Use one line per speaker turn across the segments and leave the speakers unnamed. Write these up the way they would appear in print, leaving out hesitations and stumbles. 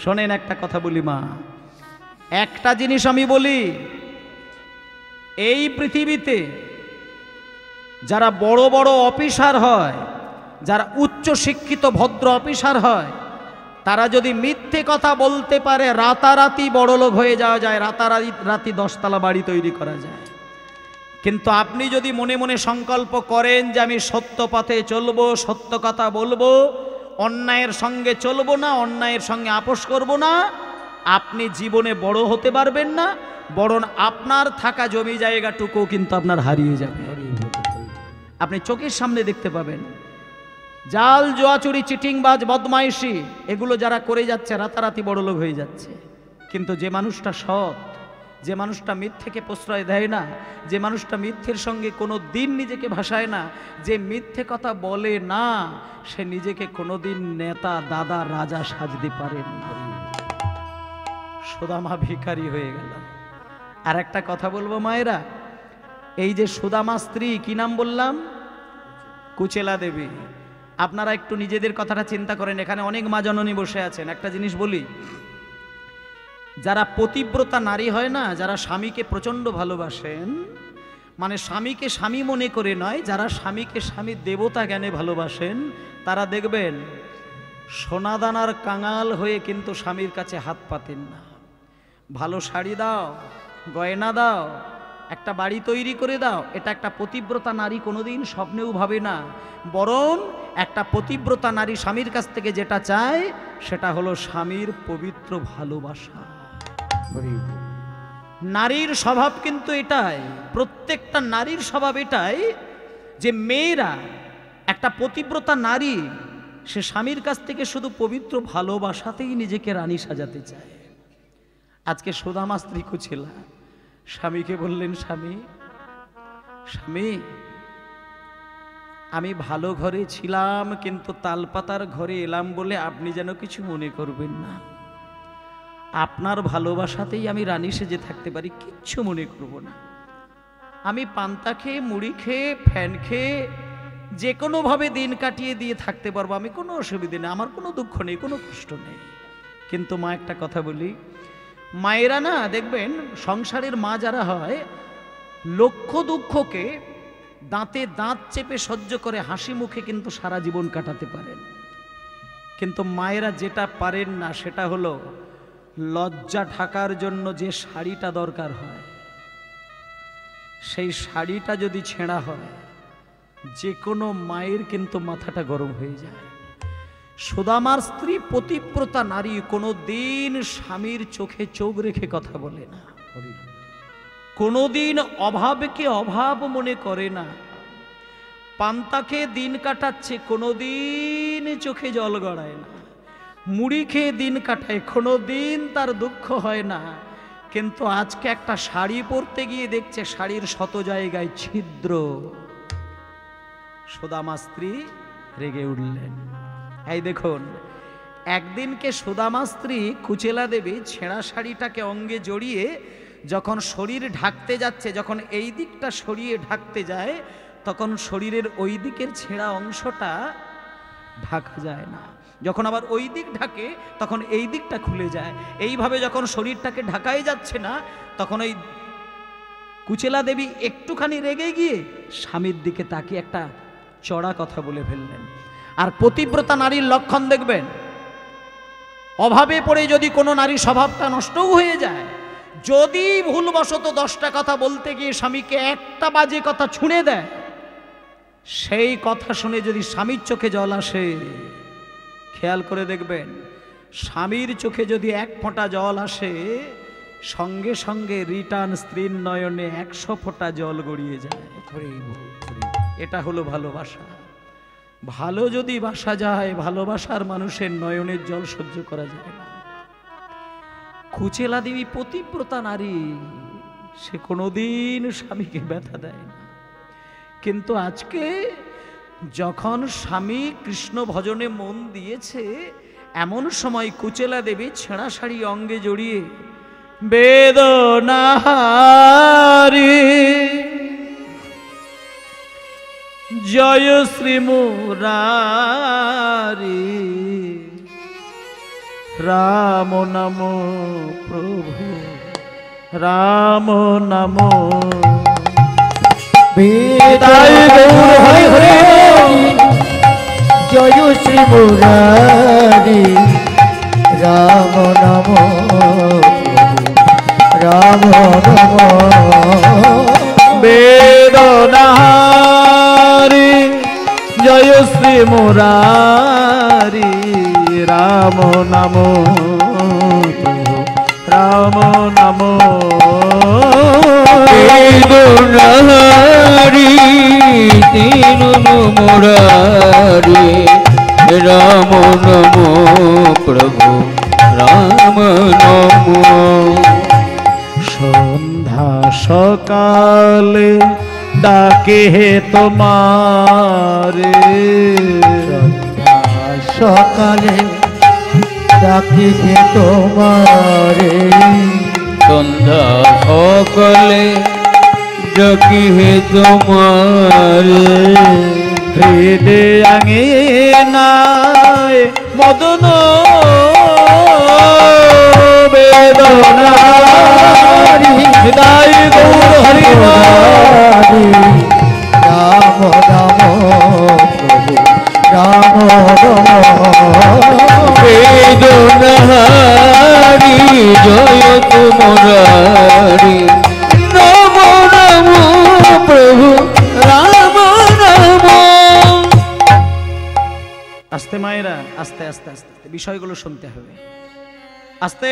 শোনেন একটা কথা বলি মা, একটা জিনিস আমি বলি, এই পৃথিবীতে যারা বড় বড় অফিসার হয়, যারা উচ্চ শিক্ষিত ভদ্র অফিসার হয়, তারা যদি মিথ্যে কথা বলতে পারে রাতারাতি বড়লোক হয়ে যাওয়া যায়, রাতারাতি 10 তলা বাড়ি তৈরি করা যায়। কিন্তু আপনি যদি মনে মনে সংকল্প করেন যে আমি সত্য পথে চলবো, সত্য কথা বলবো, অন্যায়ের সঙ্গে চলবো না, অন্যায়ের সঙ্গে আপোষ করব না, আপনি জীবনে বড় হতে পারবেন না, বরং আপনার থাকা জমি জায়গাটুকু কিন্তু আপনার হারিয়ে যাবে। আপনি চোখের সামনে দেখতে পাবেন জাল জুয়া চুরি চিটিংবাজ বদমাইশি এগুলো যারা করে যাচ্ছে রাতারাতি বড়লোক হয়ে যাচ্ছে। কিন্তু যে মানুষটা সৎ, যে মানুষটা মিথ্যেকে প্রশ্রয় দেয় না, যে মানুষটা মিথ্যের সঙ্গে কোনো দিন নিজেকে ভাসায় না, যে মিথ্যে কথা বলে না, সে নিজেকে কোনোদিন নেতা দাদা রাজা সাজতে পারেন না। সুদামা ভিখারি হয়ে গেল। আর একটা কথা বলবো মায়েরা, এই যে সুদামা স্ত্রী, কি নাম বললাম? কুচেলা দেবী। আপনারা একটু নিজেদের কথাটা চিন্তা করেন, এখানে অনেক মা জননী বসে আছেন। একটা জিনিস বলি, যারা পতিব্রতা নারী হয় না, যারা স্বামীকে প্রচণ্ড ভালোবাসেন, মানে স্বামীকে স্বামী মনে করে নয়, যারা স্বামীকে স্বামী দেবতা জ্ঞানে ভালোবাসেন, তারা দেখবেন সোনাদানার কাঙাল হয়ে কিন্তু স্বামীর কাছে হাত পাতেন না। ভালো শাড়ি দাও, গয়না দাও, একটা বাড়ি তৈরি করে দাও, এটা একটা পতিব্রতা নারী কোনোদিন স্বপ্নেও ভাবে না। বরং একটা পতিব্রতা নারী স্বামীর কাছ থেকে যেটা চায় সেটা হলো স্বামীর পবিত্র ভালোবাসা। নারীর স্বভাব কিন্তু এটাই, প্রত্যেকটা নারীর স্বভাব এটাই যে মেয়েরা, একটা পতিব্রতা নারী, সে স্বামীর কাছ থেকে শুধু পবিত্র ভালোবাসাতেই নিজেকে রানী সাজাতে চায়। আজকে সুদামা স্ত্রী কুচেলা স্বামীকে বললেন, স্বামী স্বামী আমি ভালো ঘরে ছিলাম, কিন্তু তালপাতার ঘরে এলাম বলে আপনি যেন কিছু মনে করবেন না। আপনার ভালোবাসাতেই আমি রানী সেজে থাকতে পারি, কিচ্ছু মনে করব না। আমি পান্তা খেয়ে, মুড়ি খেয়ে, ফ্যান খেয়ে যে কোনোভাবে দিন কাটিয়ে দিয়ে থাকতে পারবো, আমি কোনো অসুবিধে নেই, আমার কোনো দুঃখ নেই, কোনো কষ্ট নেই। কিন্তু মা একটা কথা বলি, মায়েরা না দেখবেন সংসারের মা যারা হয়, লক্ষ দুঃখকে দাঁতে দাঁত চেপে সহ্য করে হাসি মুখে কিন্তু সারা জীবন কাটাতে পারেন। কিন্তু মায়েরা যেটা পারেন না সেটা হলো লজ্জা ঢাকার জন্য যে শাড়িটা দরকার হয়, সেই শাড়িটা যদি ছেঁড়া হয়, যে কোনো মায়ের কিন্তু মাথাটা গরম হয়ে যায়। সুদামার স্ত্রী পতিব্রতা নারী, কোনো দিন স্বামীর চোখে চোখ রেখে কথা বলে না, কোনোদিন অভাবকে অভাব মনে করে না। পান্তা খেয়ে দিন কাটাচ্ছে, কোনোদিন চোখে জল গড়ায় না। মুড়ি খেয়ে দিন কাটায়, কোনোদিন তার দুঃখ হয় না। কিন্তু আজকে একটা শাড়ি পরতে গিয়ে দেখছে শাড়ির শত জায়গায় ছিদ্র। সুদামা স্ত্রী রেগে উঠলেন। এই দেখুন, একদিনকে সুদামা স্ত্রী কুচেলা দেবী ছেঁড়া শাড়িটাকে অঙ্গে জড়িয়ে যখন শরীর ঢাকতে যাচ্ছে, যখন এই দিকটা সরিয়ে ঢাকতে যায়, তখন শরীরের ওই দিকের ছেঁড়া অংশটা ঢাকা যায় না। যখন আবার ওই দিক ঢাকে তখন এই দিকটা খুলে যায়। এইভাবে যখন শরীরটাকে ঢাকাই যাচ্ছে না, তখন ওই কুচেলা দেবী একটুখানি রেগে গিয়ে স্বামীর দিকে তাকিয়ে একটা চড়া কথা বলে ফেললেন। আর পতিব্রতা নারীর লক্ষণ দেখবেন, অভাবে পড়ে যদি কোনো নারীর স্বভাবটা নষ্টও হয়ে যায়, যদি ভুলবশত 10টা কথা বলতে গিয়ে স্বামীকে একটা বাজে কথা ছুঁড়ে দেয়, সেই কথা শুনে যদি স্বামীর চোখে জল আসে, খেয়াল করে দেখবেন স্বামীর চোখে যদি 1 ফোঁটা জল আসে, সঙ্গে সঙ্গে রিটার্ন স্ত্রীর নয়নে 100 ফোঁটা জল গড়িয়ে যায়। এটা হলো ভালোবাসা। ভালো যদি বাসা যায়, ভালোবাসার মানুষের নয়নের জল সহ্য করা যায় না। কুচেলা দেবী পতিব্রতা নারী, সে কোনোদিন স্বামীকে ব্যথা দেয় না। কিন্তু আজকে যখন স্বামী কৃষ্ণ ভজনে মন দিয়েছে, এমন সময় কুচেলা দেবী ছেঁড়া শাড়ি অঙ্গে জড়িয়ে বেদনাহারি জয় শ্রী মুরারি রাম নাম প্রভু রাম নাম।
বিদায় গৌর হরি হরি জয় শ্রী মুরারি রাম নাম রাম নাম।
বেদনাহারি জয় শ্রী মুরারি রাম নাম রাম নাম।
বেদনাহারি দীন মুরারি রাম নাম প্রভু রাম নাম।
সন্ধ্যা সকালে ডাকে তোমারে
সকালে ডাকি তোমারে
সন্ধ্যা সকলে ডাকি তোমারে
হৃদে আঙিনায় মদন বেদনারি হৃদয় গৌর হরি
রাম রাম প্রভু রাম
বেদনাহারি জয় তুমরারি রাম রাম প্রভু রাম রাম।
আস্তে মায়েরা আস্তে আস্তে আস্তে বিষয়গুলো শুনতে হবে আস্তে।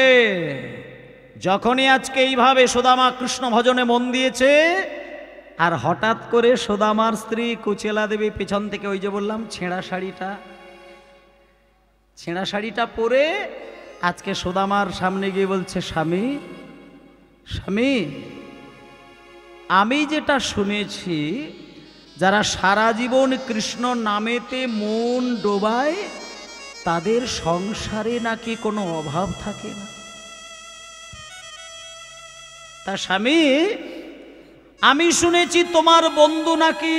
যখনই আজকে এইভাবে সুদামা কৃষ্ণ ভজনে মন দিয়েছে আর হঠাৎ করে সুদামার স্ত্রী কুচেলা দেবী পেছন থেকে ওই যে বললাম ছেঁড়া শাড়িটা পরে আজকে সুদামার সামনে গিয়ে বলছে, স্বামী স্বামী, আমি যেটা শুনেছি যারা সারা জীবন কৃষ্ণ নামেতে মন ডোবায় তাদের সংসারে নাকি কোনো অভাব থাকে না। তা স্বামী, আমি শুনেছি তোমার বন্ধু নাকি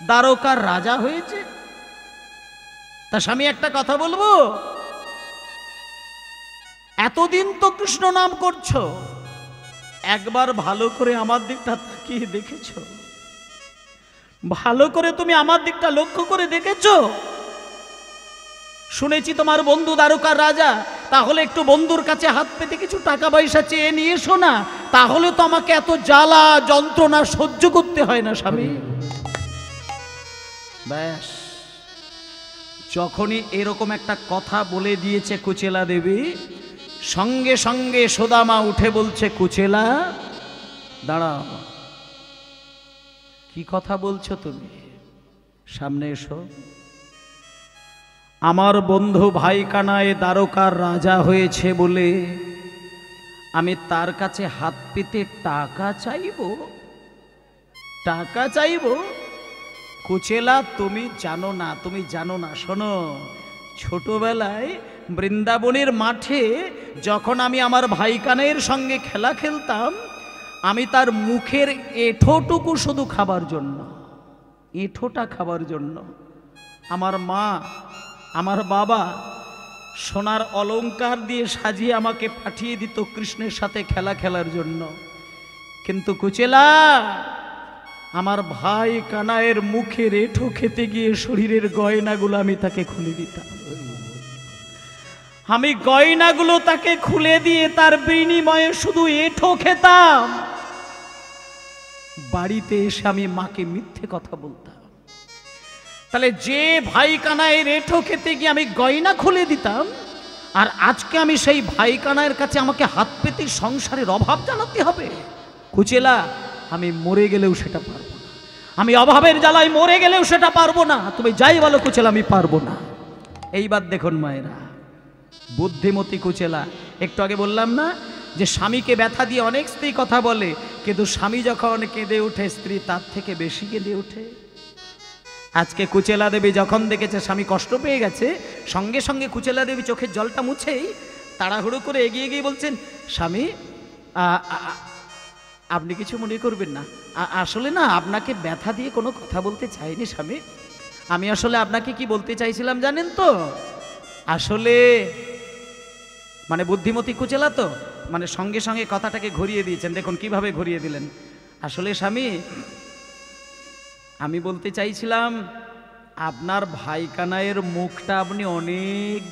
দ্বারকার রাজা হয়েছে। তা স্বামী একটা কথা বলবো, এতদিন তো কৃষ্ণ নাম করছো, একবার ভালো করে আমার দিকটা তাকিয়ে দেখেছো? ভালো করে তুমি আমার দিকটা লক্ষ্য করে দেখেছো? শুনেছি তোমার বন্ধু দ্বারকার রাজা, তাহলে একটু বন্ধুর কাছে হাত পেতে কিছু টাকা পয়সা চেয়ে নিয়ে এসো না, তাহলে তো আমাকে এত জ্বালা যন্ত্রণা সহ্য করতে হয় না স্বামী। ব্যাস, যখনই এরকম একটা কথা বলে দিয়েছে কুচেলা দেবী, সঙ্গে সঙ্গে সুদামা উঠে বলছে, কুচেলা দাঁড়াও, কি কথা বলছো তুমি? সামনে এসো। আমার বন্ধু ভাই কানায় দ্বারকার রাজা হয়েছে বলে আমি তার কাছে হাত পেতে টাকা চাইব? টাকা চাইব? কুচেলা, তুমি জানো না, তুমি জানো না। শোনো, ছোটবেলায় বৃন্দাবনের মাঠে যখন আমি আমার ভাই কানাইয়ের সঙ্গে খেলা খেলতাম, আমি তার মুখের এঁঠোটুকু শুধু খাবার জন্য, এঁঠোটা খাবার জন্য আমার মা আমার বাবা সোনার অলংকার দিয়ে সাজিয়ে আমাকে পাঠিয়ে দিত কৃষ্ণের সাথে খেলা খেলার জন্য। কিন্তু কুচেলা, আমার ভাই কানাইয়ের মুখের এঁঠো খেতে গিয়ে শরীরের গয়নাগুলো আমি তাকে খুলে দিতাম। আমি গয়নাগুলো তাকে খুলে দিয়ে তার বিনিময়ে শুধু এঁঠো খেতাম। বাড়িতে এসে আমি মাকে মিথ্যে কথা বলতাম। তাহলে যে ভাই কানাইয়ের এঁঠো খেতে গিয়ে আমি গয়না খুলে দিতাম, আর আজকে আমি সেই ভাই কানাইয়ের কাছে আমাকে হাত পেতে সংসারের অভাব জানাতে হবে? কুচেলা, আমি মরে গেলেও সেটা পারবো না, আমি অভাবের জ্বালায় মরে গেলেও সেটা পারবো না। তুমি যাই বলো কুচেলা, আমি পারবো না। এইবার দেখুন মায়েরা, বুদ্ধিমতী কুচেলা। একটু আগে বললাম না যে স্বামীকে ব্যথা দিয়ে অনেক স্ত্রী কথা বলে, কিন্তু স্বামী যখন কেঁদে ওঠে স্ত্রী তার থেকে বেশি কেঁদে ওঠে। আজকে কুচেলা দেবী যখন দেখেছে স্বামী কষ্ট পেয়ে গেছে, সঙ্গে সঙ্গে কুচেলা দেবী চোখের জলটা মুছেই তাড়াহুড়ো করে এগিয়ে গিয়ে বলছেন, স্বামী আপনি কিছু মনে করবেন না, আসলে না আপনাকে ব্যথা দিয়ে কোনো কথা বলতে চাইনি স্বামী। আমি আসলে আপনাকে কি বলতে চাইছিলাম জানেন তো? আসলে মানে বুদ্ধিমতী কুচেলা তো, মানে সঙ্গে সঙ্গে কথাটাকে ঘুরিয়ে দিয়েছেন। দেখুন কিভাবে ঘুরিয়ে দিলেন। আসলে স্বামী, আমি বলতে চাইছিলাম আপনার ভাই কানাইয়ের মুখটা আপনি অনেক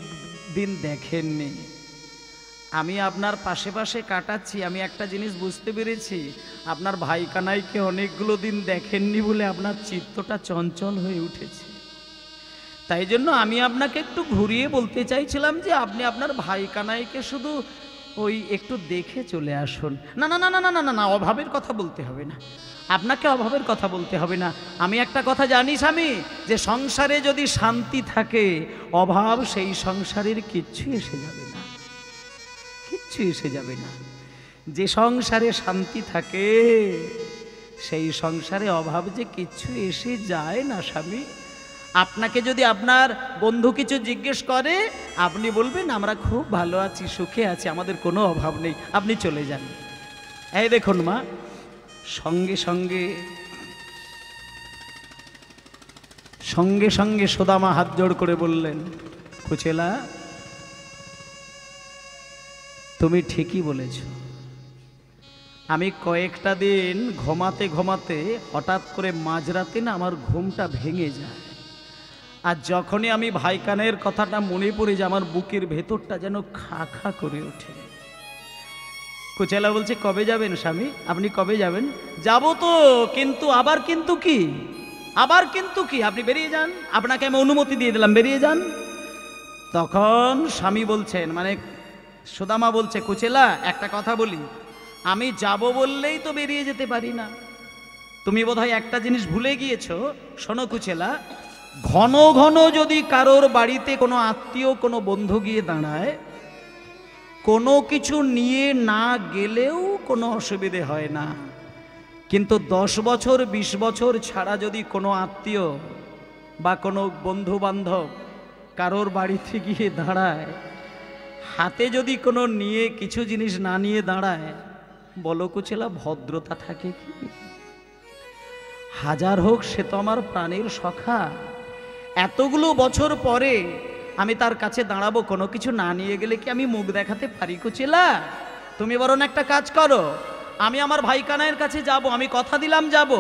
দিন দেখেননি। আমি আপনার পাশে পাশে কাটাচ্ছি, আমি একটা জিনিস বুঝতে পেরেছি, আপনার ভাই কানাইকে অনেকগুলো দিন দেখেননি বলে আপনার চিত্তটা চঞ্চল হয়ে উঠেছে। তাই জন্য আমি আপনাকে একটু ঘুরিয়ে বলতে চাইছিলাম যে আপনি আপনার ভাই কানাইকে শুধু ওই একটু দেখে চলে আসুন। না না না না না না না, অভাবের কথা বলতে হবে না, আপনাকে অভাবের কথা বলতে হবে না। আমি একটা কথা জানি স্বামী, যে সংসারে যদি শান্তি থাকে, অভাব সেই সংসারের কিচ্ছু এসে যাবে না, কিচ্ছু এসে যাবে না। যে সংসারে শান্তি থাকে সেই সংসারে অভাব যে কিচ্ছু এসে যায় না স্বামী। আপনাকে যদি আপনার বন্ধু কিছু জিজ্ঞেস করে, আপনি বলবেন আমরা খুব ভালো আছি, সুখে আছি, আমাদের কোনো অভাব নেই, আপনি চলে যান। এই দেখুন মা, সঙ্গে সঙ্গে সঙ্গে সঙ্গে সুদামা হাত জোড় করে বললেন, কুচেলা তুমি ঠিকই বলেছ। আমি কয়েকটা দিন ঘুমাতে ঘুমাতে হঠাৎ করে মাঝরাতে না আমার ঘুমটা ভেঙে যায়, আর যখনই আমি ভাই কানাইয়ের কথাটা মনে পড়ে যে আমার বুকের ভেতরটা যেন খা খা করে ওঠে। কুচেলা বলছে, কবে যাবেন স্বামী, আপনি কবে যাবেন? যাব তো, কিন্তু আবার কিন্তু কি, আবার কিন্তু কি, আপনি বেরিয়ে যান, আপনাকে আমি অনুমতি দিয়ে দিলাম, বেরিয়ে যান। তখন স্বামী বলছেন, মানে সুদামা বলছে, কুচেলা একটা কথা বলি, আমি যাব বললেই তো বেরিয়ে যেতে পারি না। তুমি বোধহয় একটা জিনিস ভুলে গিয়েছো। শোনো কুচেলা, ঘন ঘন যদি কারোর বাড়িতে কোনো আত্মীয় কোনো বন্ধু গিয়ে দাঁড়ায়, কোনো কিছু নিয়ে না গেলেও কোনো অসুবিধে হয় না, কিন্তু 10 বছর 20 বছর ছাড়া যদি কোনো আত্মীয় বা কোনো বন্ধু বান্ধব কারোর বাড়িতে গিয়ে দাঁড়ায়, হাতে যদি কোনো নিয়ে কিছু জিনিস না নিয়ে দাঁড়ায়, বলো কুচেলা ভদ্রতা থাকে কি? হাজার হোক সে তো আমার প্রাণের সখা, এতগুলো বছর পরে আমি তার কাছে দাঁড়াবো, কোনো কিছু না নিয়ে গেলে কি আমি মুখ দেখাতে পারি কুচেলা? তুমি বরং একটা কাজ করো, আমি আমার ভাই কানাইয়ের কাছে যাব, আমি কথা দিলাম যাব,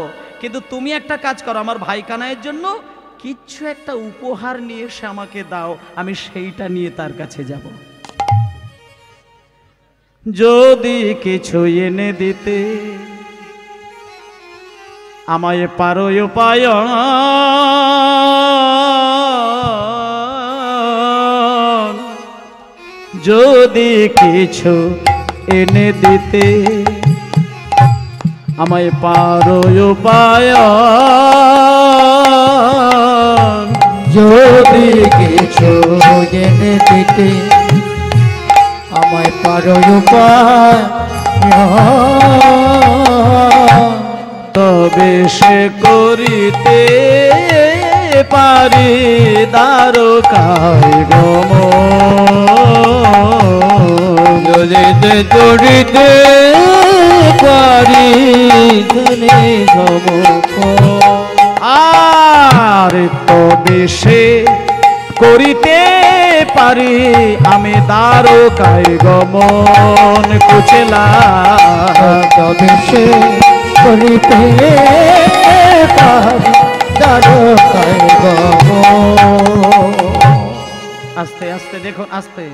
কিন্তু তুমি একটা কাজ করো, আমার ভাই কানাইয়ের জন্য কিচ্ছু একটা উপহার নিয়ে এসে আমাকে দাও, আমি সেইটা নিয়ে তার কাছে যাব। যদি কিছু এনে দিতে আমায় পারো উপায়, যদি কিছু এনে দিতে আমায় পারো উপায়,
যদি কিছু এনে দিতে আমায় পারো উপায়,
তবে সে করিতে পারি দ্বারকায় গমন,
যদি করিতে পারি ধনে
আর তবে সে করিতে পারি আমি দ্বারকায় গমন। কুচেলা
তবে সে করিতে পারি দ্বারকায় গমন।
আস্তে আস্তে দেখুন, আস্তে,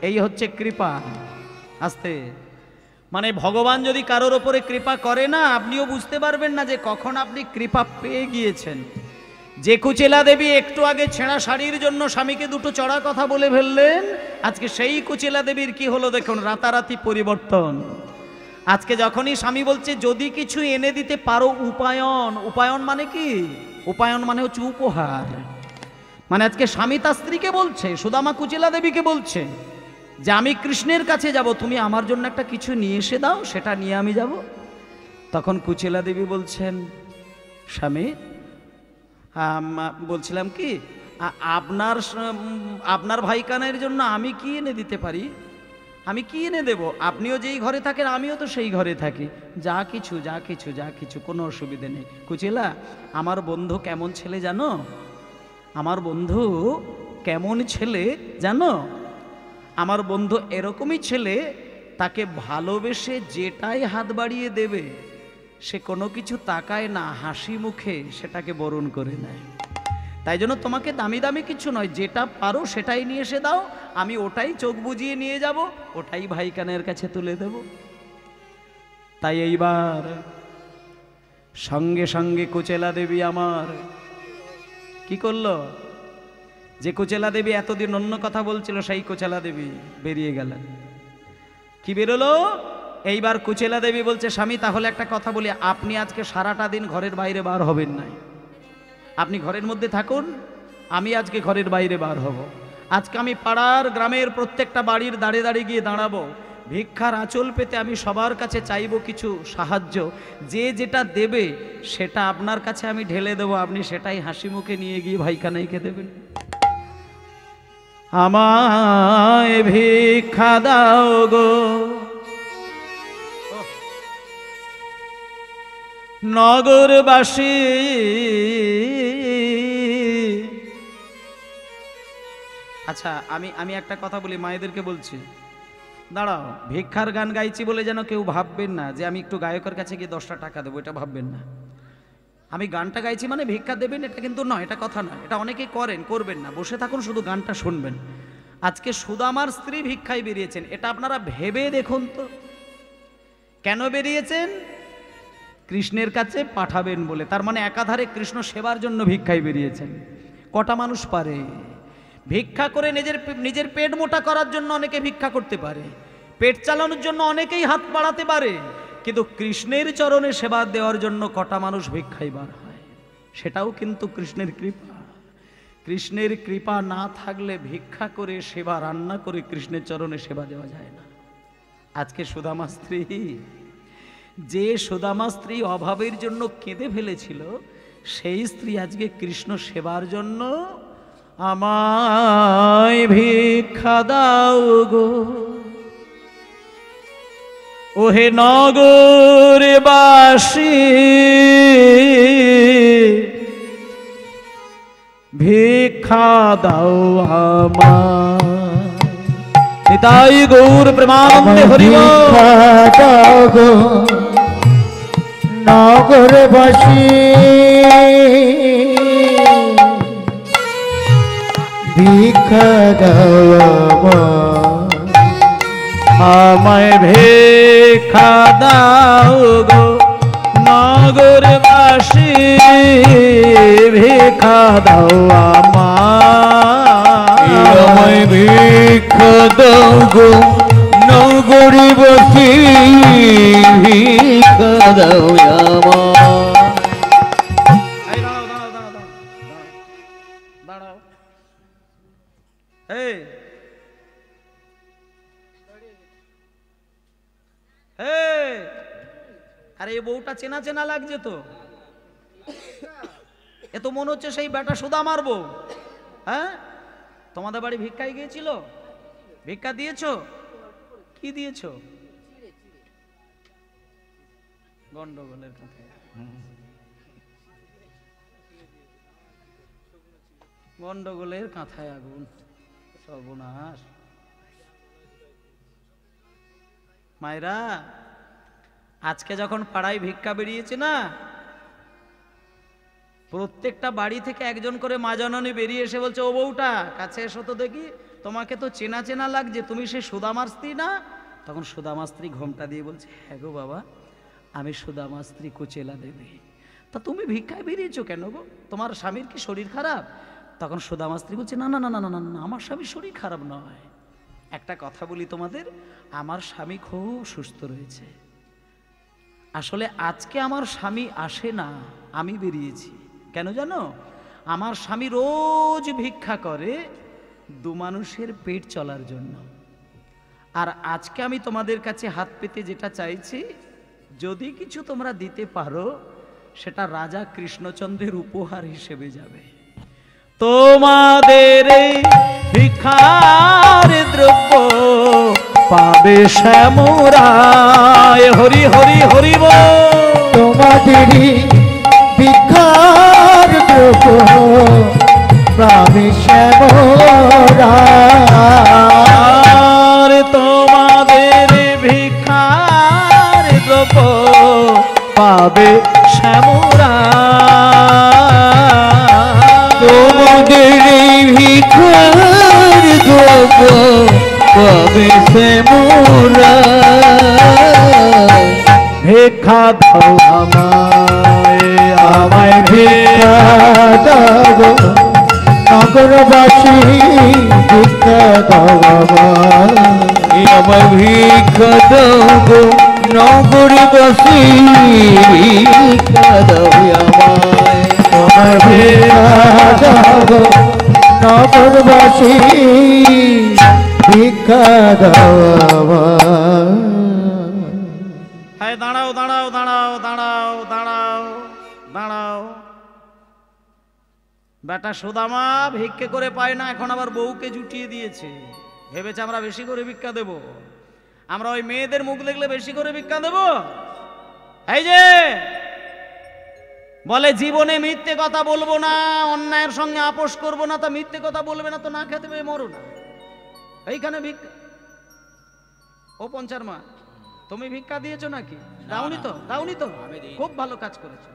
এই হচ্ছে কৃপা। আস্তে মানে ভগবান যদি কারোর ওপরে কৃপা করে না, আপনিও বুঝতে পারবেন না যে কখন আপনি কৃপা পেয়ে গিয়েছেন। যে কুচেলা দেবী একটু আগে ছেঁড়া শাড়ির জন্য স্বামীকে দুটো চড়া কথা বলে ফেললেন, আজকে সেই কুচেলা দেবীর কি হলো দেখুন, রাতারাতি পরিবর্তন। আজকে যখনই স্বামী বলছে যদি কিছু এনে দিতে পারো উপায়ন, উপায়ন মানে কি? উপায়ন মানে হচ্ছে উপহার। মানে আজকে স্বামী তার স্ত্রীকে বলছে, সুদামা কুচেলা দেবীকে বলছে যে আমি কৃষ্ণের কাছে যাব, তুমি আমার জন্য একটা কিছু নিয়ে এসে দাও, সেটা নিয়ে আমি যাব। তখন কুচেলা দেবী বলছেন, স্বামী বলছিলাম কি, আপনার ভাই কানাইয়ের জন্য আমি কি এনে দিতে পারি? আমি কি এনে দেব? আপনিও যেই ঘরে থাকেন আমিও তো সেই ঘরে থাকি, যা কিছু যা কিছু যা কিছু, কোনো অসুবিধে নেই। কুচেলা, আমার বন্ধু কেমন ছেলে জানো? আমার বন্ধু কেমন ছেলে জানো? আমার বন্ধু এরকমই ছেলে, তাকে ভালোবেসে যেটাই হাত বাড়িয়ে দেবে সে কোনো কিছু তাকায় না, হাসি মুখে সেটাকে বরণ করে নেয়। তাই জন্য তোমাকে দামি দামি কিছু নয়, যেটা পারো সেটাই নিয়ে এসে দাও, আমি ওটাই চোখ বুজিয়ে নিয়ে যাব, ওটাই ভাইকানের কাছে তুলে দেব। তাই এইবার সঙ্গে সঙ্গে কুচেলা দেবী আমার কি করলো, যে কুচেলা দেবী এতদিন অন্য কথা বলছিল সেই কুচেলা দেবী বেরিয়ে গেলেন। কি বেরোলো, এইবার কুচেলা দেবী বলছে, স্বামী তাহলে একটা কথা বলি, আপনি আজকে সারাটা দিন ঘরের বাইরে বার হবেন না, আপনি ঘরের মধ্যে থাকুন, আমি আজকে ঘরের বাইরে বার হব। আজকে আমি পাড়ার গ্রামের প্রত্যেকটা বাড়ির দাঁড়ে দাঁড়িয়ে গিয়ে দাঁড়াবো, ভিক্ষার আঁচল পেতে আমি সবার কাছে চাইবো কিছু সাহায্য, যে যেটা দেবে সেটা আপনার কাছে আমি ঢেলে দেবো, আপনি সেটাই হাসি মুখে নিয়ে গিয়ে ভাইকানাইকে দেবেন। আমায় ভিক্ষা দাও গো নগরবাসী, আচ্ছা আমি একটা কথা বলি, মায়েদেরকে বলছি, দাঁড়াও, ভিক্ষার গান গাইছি বলে যেন কেউ ভাববেন না যে আমি একটু গায়কের কাছে গিয়ে 10টা টাকা দেবো, এটা ভাববেন না। আমি গানটা গাইছি মানে ভিক্ষা দেবেন এটা কিন্তু নয়, এটা কথা নয়, এটা অনেকেই করেন, করবেন না, বসে থাকুন শুধু গানটা শুনবেন। আজকে সুদামার স্ত্রী ভিক্ষায় বেরিয়েছেন, এটা আপনারা ভেবে দেখুন তো, কেন বেরিয়েছেন? কৃষ্ণের কাছে পাঠাবেন বলে, তার মানে একাধারে কৃষ্ণ সেবার জন্য ভিক্ষায় বেরিয়েছেন। কটা মানুষ পারে ভিক্ষা করে নিজের পেট মোটা করার জন্য? অনেকে ভিক্ষা করতে পারে, পেট চালানোর জন্য অনেকেই হাত বাড়াতে পারে, কিন্তু কৃষ্ণের চরণে সেবা দেওয়ার জন্য কটা মানুষ ভিক্ষায় বার হয়? সেটাও কিন্তু কৃষ্ণের কৃপা। কৃষ্ণের কৃপা না থাকলে ভিক্ষা করে সেবা রান্না করে কৃষ্ণের চরণে সেবা দেওয়া যায় না। আজকে সুদামা স্ত্রী, যে সুদামা স্ত্রী অভাবের জন্য কেঁদে ফেলেছিল, সেই স্ত্রী আজকে কৃষ্ণ সেবার জন্য আমায় ভিক্ষা দাও গো ওহে নগরবাসী, ভিক্ষা দাও আমায়। নিতাই গৌর প্রেমানন্দে হরি বল।
ভিক্ষা দাও গো নগরবাসী, ভিক্ষা দাও
আমায় ভিক্ষা দাও গো নগরবাসী, ভিক্ষা দাও
আমায় ভিক্ষা দাও গো নগরবাসী, ভিক্ষা দাও
দাঁড়াও। আরে এই বউটা চেনা চেনা লাগছে তো, এ তো মনে হচ্ছে সেই বেটা সুদা মারবো। হ্যাঁ, তোমাদের বাড়ি ভিক্ষায় গিয়েছিল, ভিক্ষা দিয়েছো? কি দিয়েছো? গন্ডগোলের কথা, গন্ডগোলের কাঁথায় আগুন, সর্বনাশ। মায়েরা, আজকে যখন পাড়ায় ভিক্ষা বেরিয়েছে না, প্রত্যেকটা বাড়ি থেকে একজন করে মা জননী বেরিয়ে এসে বলছে, ও বউটা কাছে এসো তো দেখি, তোমাকে তো চেনা চেনা লাগছে, তুমি সে সুদামার স্ত্রী না? তখন সুদামার স্ত্রী ঘোমটা দিয়ে বলছে, হ্যাঁ গো বাবা, আমি সুদামার স্ত্রী কুচেলা দেবী। তা তুমি ভিক্ষায় বেরিয়েছো কেন গো? তোমার স্বামীর কি শরীর খারাপ? তখন সুদামার স্ত্রী বলছে, না না না না না না, আমার স্বামীর শরীর খারাপ নয়। একটা কথা বলি তোমাদের, আমার স্বামী খুব সুস্থ রয়েছে। আসলে আজকে আমার স্বামী আসে না, আমি বেরিয়েছি। কেন জানো? আমার স্বামী রোজ ভিক্ষা করে দু মানুষের পেট চলার জন্য। আর আজকে আমি তোমাদের কাছে হাত পেতে যেটা চাইছি, যদি কিছু তোমরা দিতে পারো, সেটা রাজা কৃষ্ণচন্দ্রের উপহার হিসেবে যাবে। তোমাদের ভিক্ষার দ্রব্য পাবে শ্যামরায়। হরি হরি হরি বল।
তোমাদেরই ভিক্ষার দ্রব্য পাবে শ্যামরায়।
তোমাদের ভিক্ষার দ্রব্য পাবে শ্যামরা।
তোমাদের ভিখার দ্রব্য পাবে শ্যামরা।
ভিক্ষা দাও আমায়, আমায়
ভিক্ষা দাও নগরবাসী ভিক্ষা দাও আমায়।
আমার ভিক্ষা দাও গো নগরবাসী, ভিক্ষা দাও আমায়।
তোমার ভিক্ষা দাও নগরবাসী ভিক্ষা দাও আমায়।
হ্যাঁ, দাঁড়াও দাঁড়াও দাঁড়াও দাঁড়াও দাঁড়াও দাঁড়াও। বেটা সুদামা ভিক্ষে করে পায় না, এখন আবার বউকে জুটিয়ে দিয়েছে। ভেবেছে আমরা বেশি করে ভিক্ষা দেব, আমরা ওই মেয়েদের মুখ দেখলে বেশি করে ভিক্ষা দেব। এই যে বলে জীবনে মিথ্যে কথা বলবো না, অন্যায়ের সঙ্গে আপোষ করবো না, তা মিথ্যে কথা বলবে না তো না খেতে পেয়ে মরো না। এইখানে ভিক্ষা। ও পঞ্চার মা, তুমি ভিক্ষা দিয়েছো নাকি? দাওনি তো? দাওনি তো? খুব ভালো কাজ করেছো।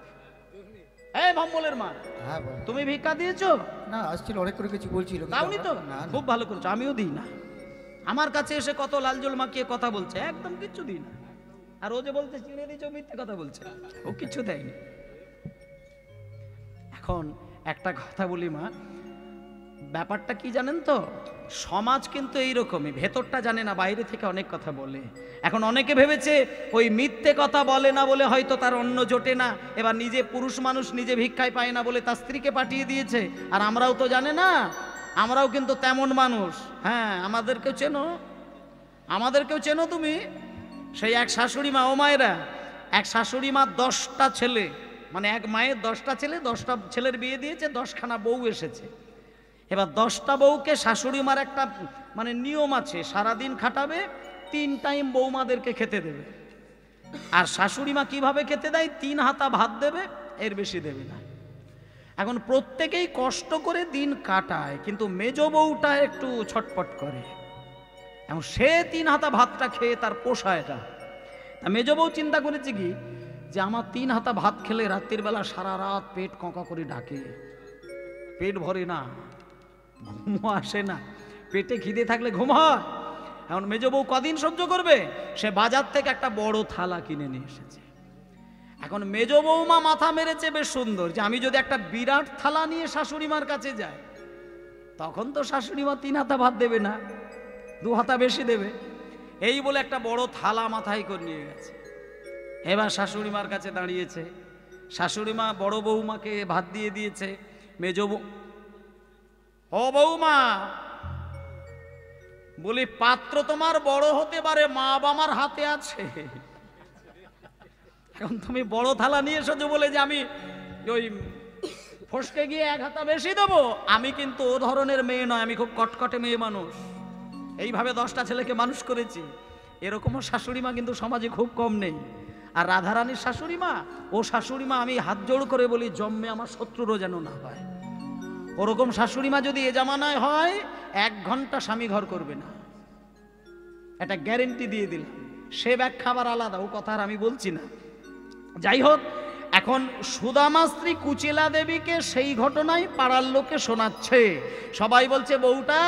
এই ভম্বলের মা,
হ্যাঁ বল।
তুমি ভিক্ষা দিয়েছো?
না আসছিল অনেক করে কিছু বলছিল কিন্তু
দাওনি তো?
না, না।
খুব ভালো করেছো। আমিও দিই না। আমার কাছে এসে কত লাল জল মাখিয়ে কথা বলছে, একদম কিচ্ছু দিই না। আর ও যে বলছে চিনে দিয়েছো, মিথ্যে কথা বলছে, ও কিচ্ছু দেয়নি। এখন একটা কথা বলি মা, ব্যাপারটা কি জানেন তো, সমাজ কিন্তু এইরকমই, ভেতরটা জানে না, বাইরে থেকে অনেক কথা বলে। এখন অনেকে ভেবেছে ওই মিথ্যে কথা বলে না বলে হয়তো তার অন্ন জোটে না, এবার নিজে পুরুষ মানুষ নিজে ভিক্ষায় পায় না বলে তার স্ত্রীকে পাঠিয়ে দিয়েছে। আর আমরাও তো জানে না, আমরাও কিন্তু তেমন মানুষ। হ্যাঁ, আমাদেরকেও চেনো, আমাদেরকেও চেনো তুমি। সেই এক শাশুড়ি মা, ও মায়েরা, এক শাশুড়ি মা 10টা ছেলে, মানে এক মায়ের 10টা ছেলে, 10টা ছেলের বিয়ে দিয়েছে, 10খানা বউ এসেছে। এবার 10টা বউকে শাশুড়ি মার একটা মানে নিয়ম আছে, সারাদিন খাটাবে, 3 টাইম বৌমাদেরকে খেতে দেবে। আর শাশুড়ি মা কিভাবে খেতে দেয়, 3 হাতা ভাত দেবে, এর বেশি দেবে না। এখন প্রত্যেকেই কষ্ট করে দিন কাটায়, কিন্তু মেজ বউটা একটু ছটপট করে। এবং সে 3 হাতা ভাতটা খেয়ে তার পোষায় না। তা মেজ বউ চিন্তা করেছে কি, যে আমার 3 হাতা ভাত খেলে রাত্রির বেলা সারা রাত পেট কঁকা করে ডাকে, পেট ভরে না, ঘুম আসে না, পেটে খিদে থাকলে ঘুম হয়। এখন মেজ বউ কদিন সহ্য করবে? সে বাজার থেকে একটা বড় থালা কিনে নিয়ে এসেছে। এখন মেজ বৌমা মাথা মেরেছে বেশ সুন্দর, যে আমি যদি একটা বিরাট থালা নিয়ে শাশুড়ি মার কাছে যাই, তখন তো শাশুড়ি মা 3 হাতা ভাত দেবে না, 2 হাতা বেশি দেবে। এই বলে একটা বড় থালা মাথায় করে নিয়ে গেছে। এবার শাশুড়ি মার কাছে দাঁড়িয়েছে, শাশুড়ি মা বড় বৌমাকে ভাত দিয়ে দিয়েছে। মেজ বউ, ও বৌমা, বলি পাত্র তোমার বড় হতে পারে, মা বাবার হাতে আছে। এখন তুমি বড় থালা নিয়ে এসেছো বলে যে আমি ওই ফসকে গিয়ে 1 হাতা বেশি দেবো, আমি কিন্তু ও ধরনের মেয়ে নয়, আমি খুব কটকটে মেয়ে মানুষ, এইভাবে 10টা ছেলেকে মানুষ করেছি। এরকমও শাশুড়ি মা কিন্তু সমাজে খুব কম নেই। আর রাধারানীর শাশুড়ি মা, ও শাশুড়ি মা আমি হাত জোড় করে বলি, জন্মে আমার শত্রুরও যেন না হয়। ওরকম শাশুড়ি মা যদি এ জামানায় হয়, 1 ঘন্টা স্বামী ঘর করবে না, এটা গ্যারেন্টি দিয়ে দিলাম। সে ব্যাখ্যা আবার আলাদা, ও কথা আর আমি বলছি না। যাই হোক, এখন সুদামা স্ত্রী কুচিলা দেবীকে সেই ঘটনাই পাড়ার লোকে শোনাচ্ছে। সবাই বলছে, বউটা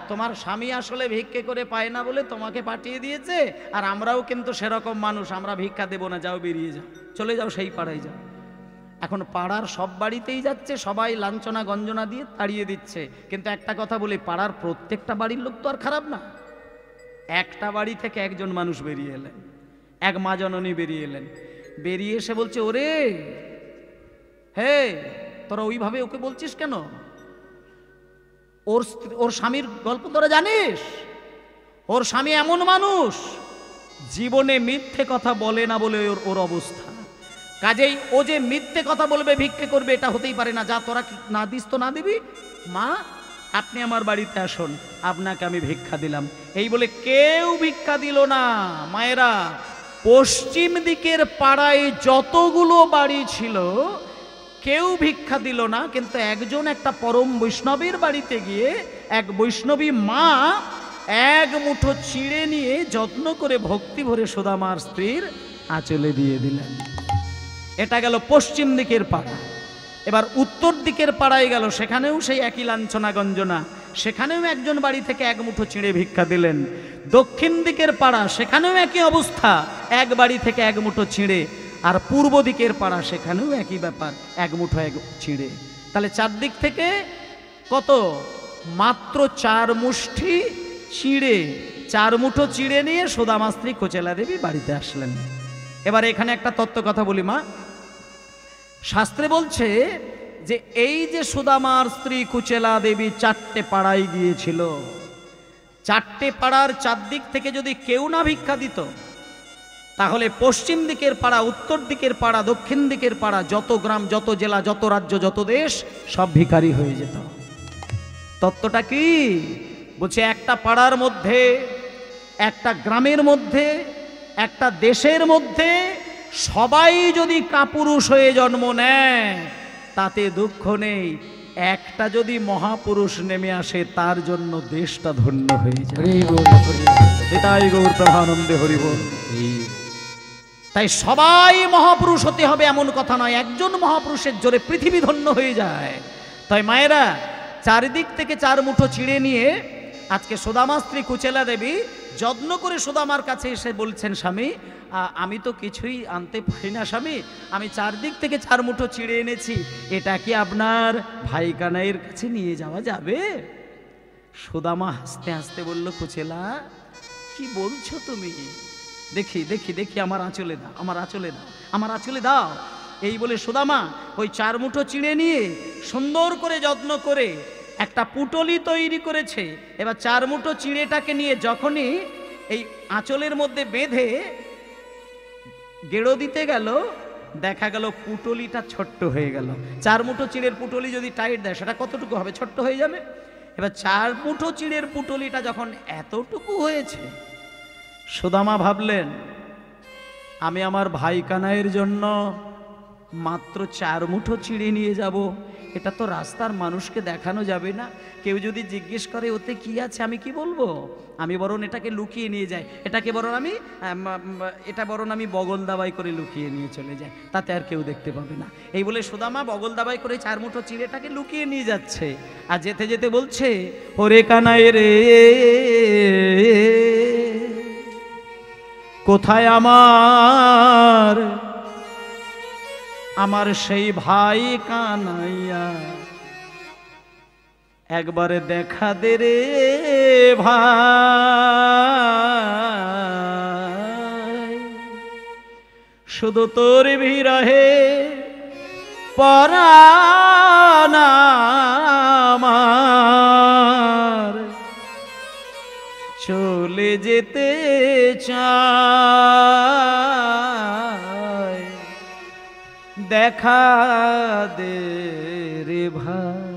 তোমার স্বামী আসলে ভিক্ষে করে পায় না বলে তোমাকে পাঠিয়ে দিয়েছে, আর আমরাও কিন্তু সেরকম মানুষ, আমরা ভিক্ষা দেব না, যাও বেরিয়ে যাও, চলে যাও, সেই পাড়ায় যাও। এখন পাড়ার সব বাড়িতেই যাচ্ছে, সবাই লাঞ্ছনা গঞ্জনা দিয়ে তাড়িয়ে দিচ্ছে। কিন্তু একটা কথা বলি, পাড়ার প্রত্যেকটা বাড়ির লোক তো আর খারাপ না। একটা বাড়ি থেকে একজন মানুষ বেরিয়ে এলেন, এক মা জননী বেরিয়ে এলেন। বেরিয়ে এসে বলছে, ওরে হে, তোরা ওইভাবে ওকে বলছিস কেন? ওর স্বামীর গল্প তোরা জানিস? ওর স্বামী এমন মানুষ, জীবনে মিথ্যে কথা বলে না বলে ওর অবস্থা। কাজেই ও যে মিথ্যে কথা বলবে, ভিক্ষে করবে, এটা হতেই পারে না। যা তোরা না দিস তো না দিবি, মা আপনি আমার বাড়িতে আসুন, আপনাকে আমি ভিক্ষা দিলাম। এই বলে কেউ ভিক্ষা দিল না। মায়েরা, পশ্চিম দিকের পাড়ায় যতগুলো বাড়ি ছিল কেউ ভিক্ষা দিল না, কিন্তু একজন একটা পরম বৈষ্ণবের বাড়িতে গিয়ে এক বৈষ্ণবী মা এক মুঠো চিড়ে নিয়ে যত্ন করে ভক্তি ভরে সুদামার স্ত্রীর আঁচলে দিয়ে দিলেন। এটা গেল পশ্চিম দিকের পাড়া। এবার উত্তর দিকের পাড়ায় গেল, সেখানেও সেই একই লাঞ্ছনা গঞ্জনা, সেখানেও একজন বাড়ি থেকে এক মুঠো চিড়ে ভিক্ষা দিলেন। দক্ষিণ দিকের পাড়া, সেখানেও একই অবস্থা, এক বাড়ি থেকে এক মুঠো চিড়ে। আর পূর্ব দিকের পাড়া, সেখানেও একই ব্যাপার, এক মুঠো এক চিড়ে। তাহলে চারদিক থেকে কত? মাত্র 4 মুষ্টি চিড়ে, 4 মুঠো চিড়ে নিয়ে সুদামা স্ত্রী কুচেলা দেবী বাড়িতে আসলেন। এবার এখানে একটা তত্ত্ব কথা বলি মা। শাস্ত্রে বলছে যে এই যে সুদামার স্ত্রী কুচেলা দেবী 4টে পাড়ায় গিয়েছিল, 4টে পাড়ার চারদিক থেকে যদি কেউ না ভিক্ষা দিত, তাহলে পশ্চিম দিকের পাড়া, উত্তর দিকের পাড়া, দক্ষিণ দিকের পাড়া, যত গ্রাম, যত জেলা, যত রাজ্য, যত দেশ, সব ভিখারি হয়ে যেত। তত্ত্বটা কি বলছে? একটা পাড়ার মধ্যে, একটা গ্রামের মধ্যে, একটা দেশের মধ্যে সবাই যদি কাপুরুষ হয়ে জন্ম নেয় তাতে দুঃখ নেই, একটা যদি মহাপুরুষ নেমে আসে তার জন্য দেশটা ধন্য হয়ে যায়। তাই গৌর প্রভানন্দে হরি বল। তাই সবাই মহাপুরুষ হতে হবে এমন কথা নয়, একজন মহাপুরুষের জোরে পৃথিবী ধন্য হয়ে যায়। তাই মায়েরা, চারিদিক থেকে 4 মুঠো চিড়ে নিয়ে আজকে সুদামা স্ত্রী কুচেলা দেবী যত্ন করে সুদামার কাছে এসে বলছেন, স্বামী আমি তো কিছুই আনতে পারি না স্বামী, আমি চারদিক থেকে 4 মুঠো চিড়ে এনেছি, এটা কি আপনার ভাই কানাইয়ের কাছে নিয়ে যাওয়া যাবে? সুদামা হাসতে হাসতে বলল, কুচেলা কি বলছো তুমি? দেখি দেখি দেখি, আমার আঁচলে দাও, আমার আঁচলে দাও, আমার আঁচলে দাও। এই বলে সুদামা ওই 4 মুঠো চিড়ে নিয়ে সুন্দর করে যত্ন করে একটা পুটলি তৈরি করেছে। এবার 4 মুঠো চিড়েটাকে নিয়ে যখনই এই আঁচলের মধ্যে বেঁধে গেড়ো দিতে গেল, দেখা গেল পুটলিটা ছোট্ট হয়ে গেল। 4 মুঠো চিড়ের পুটলি যদি টাইট দেয় সেটা কতটুকু হবে? ছোট্ট হয়ে যাবে। এবার 4 মুঠো চিড়ের পুটলিটা যখন এতটুকু হয়েছে, সুদামা ভাবলেন, আমি আমার ভাই কানাইয়ের জন্য মাত্র 4 মুঠো চিড়ে নিয়ে যাব, এটা তো রাস্তার মানুষকে দেখানো যাবে না। কেউ যদি জিজ্ঞেস করে ওতে কি আছে, আমি কি বলবো? আমি বরং এটাকে লুকিয়ে নিয়ে যাই, এটাকে বরং আমি বগল দাবাই করে লুকিয়ে নিয়ে চলে যাই, তাতে আর কেউ দেখতে পাবে না। এই বলে সুদামা বগল দাবাই করে 4 মুঠো চিড়েটাকে লুকিয়ে নিয়ে যাচ্ছে। আর যেতে যেতে বলছে, ওরে কানাই রে, কোথায় আমার সেই ভাই কানাইয়া, একবারে দেখা দে রে ভাই, শুধু তোর বিরহে পরাণ আমার চলে যেতে চায়, দেখা দে রে ভাই।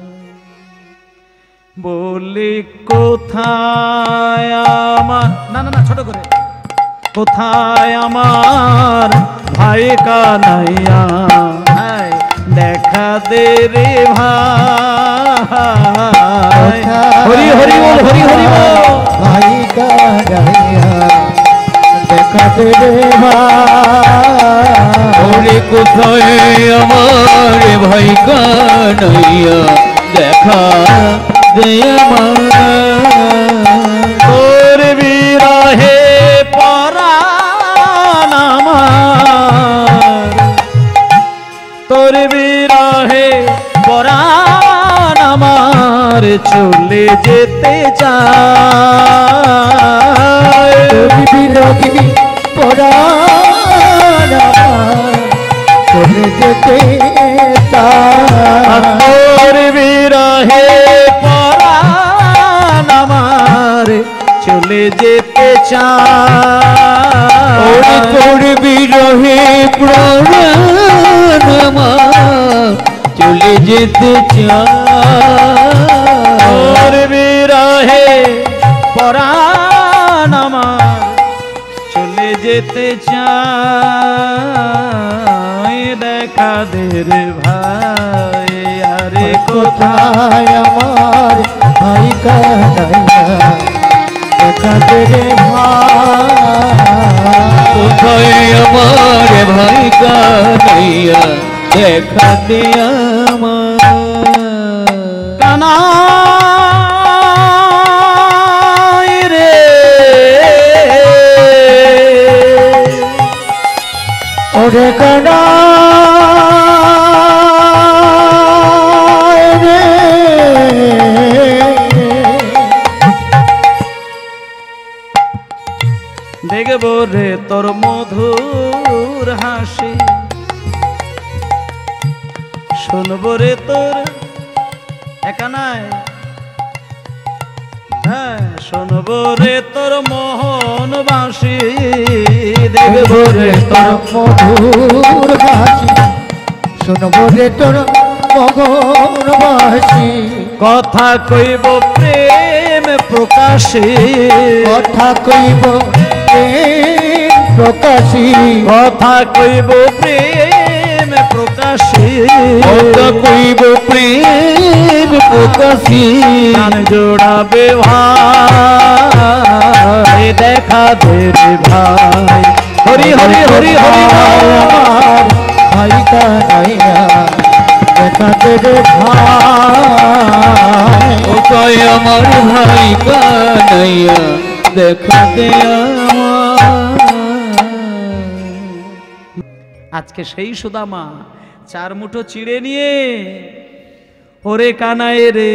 বলি কোথায় আমার, না না না ছোট করে, কোথায় আমার ভাই কানাইয়া, দেখা দে রে ভাই। হরি হরি বল, হরি হরি বল।
ভাই কানাইয়া দেখা দে রে ভাই,
কোথায় আমার ভাই কানাইয়া, দেখা দে
তোর বিরহে পরাণ আমার, তোর বিরহে পরাণ আমার চলে যেতে চায়,
তোর বিরহে পরাণ আমার চলে যেতে চায়,
তোর বিরহে পরাণ আমার চলে যেতে চায়,
তোর বিরহে প্রাণ আমার চলে যেতে চায়,
তোর বিরহে পরাণ আমার চলে যেতে চায়, দেখা দে রে ভাই। আরে
কোথায় আমার ভাই কানাইয়া, দেখা দে রে ভাই
কোথায় আমার ভাই কানাইয়া দেখা দে আমার
কানাই রে
ওরে কানাই রে
দেখব রে তোর মধুর হাসি, শুনব রে তোর একানাই, হ্যাঁ শুনব রে তোর মোহন বাসি, দেখব রে তোর
মধুর হাসি শুনবো রে তোর মগন বাসি
কথা কইব প্রেম প্রকাশে,
কথা কইব প্রেম প্রকাশী
কথা কইব প্রেম প্রকাশে,
কথা কইব প্রেম প্রকাশী
গান জোড়াবে ভাই দেখা দে রে ভাই, হরি হরি হরি হরি
আমার ভাই কানাইয়া দেখা দে রে ভাই
কোথায় আমার ভাই কানাইয়া দেখা দে আমার
আজকে সেই সুদামা 4 মুঠো চিড়ে নিয়ে ওরে কানাই রে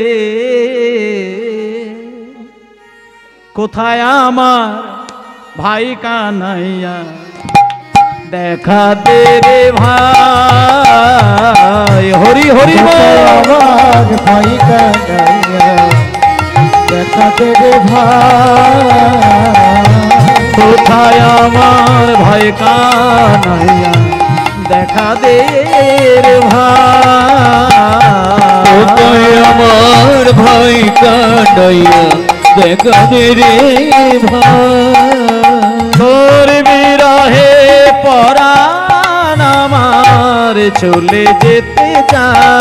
কোথায় আমার ভাই কানাইয়া দেখা দে রে ভাই, হরি হরি
কোথায়
বল।
আমার ভাই কানাইয়া দেখা দে রে ভাই
কোথায় আমার ভাই কানাইয়া দেখা দে রে ভাই,
কোথায় আমার ভাই কানাইয়া দেখা দে রে ভাই
তোর বিরহে পরাণ আমার চলে যেতে চায়,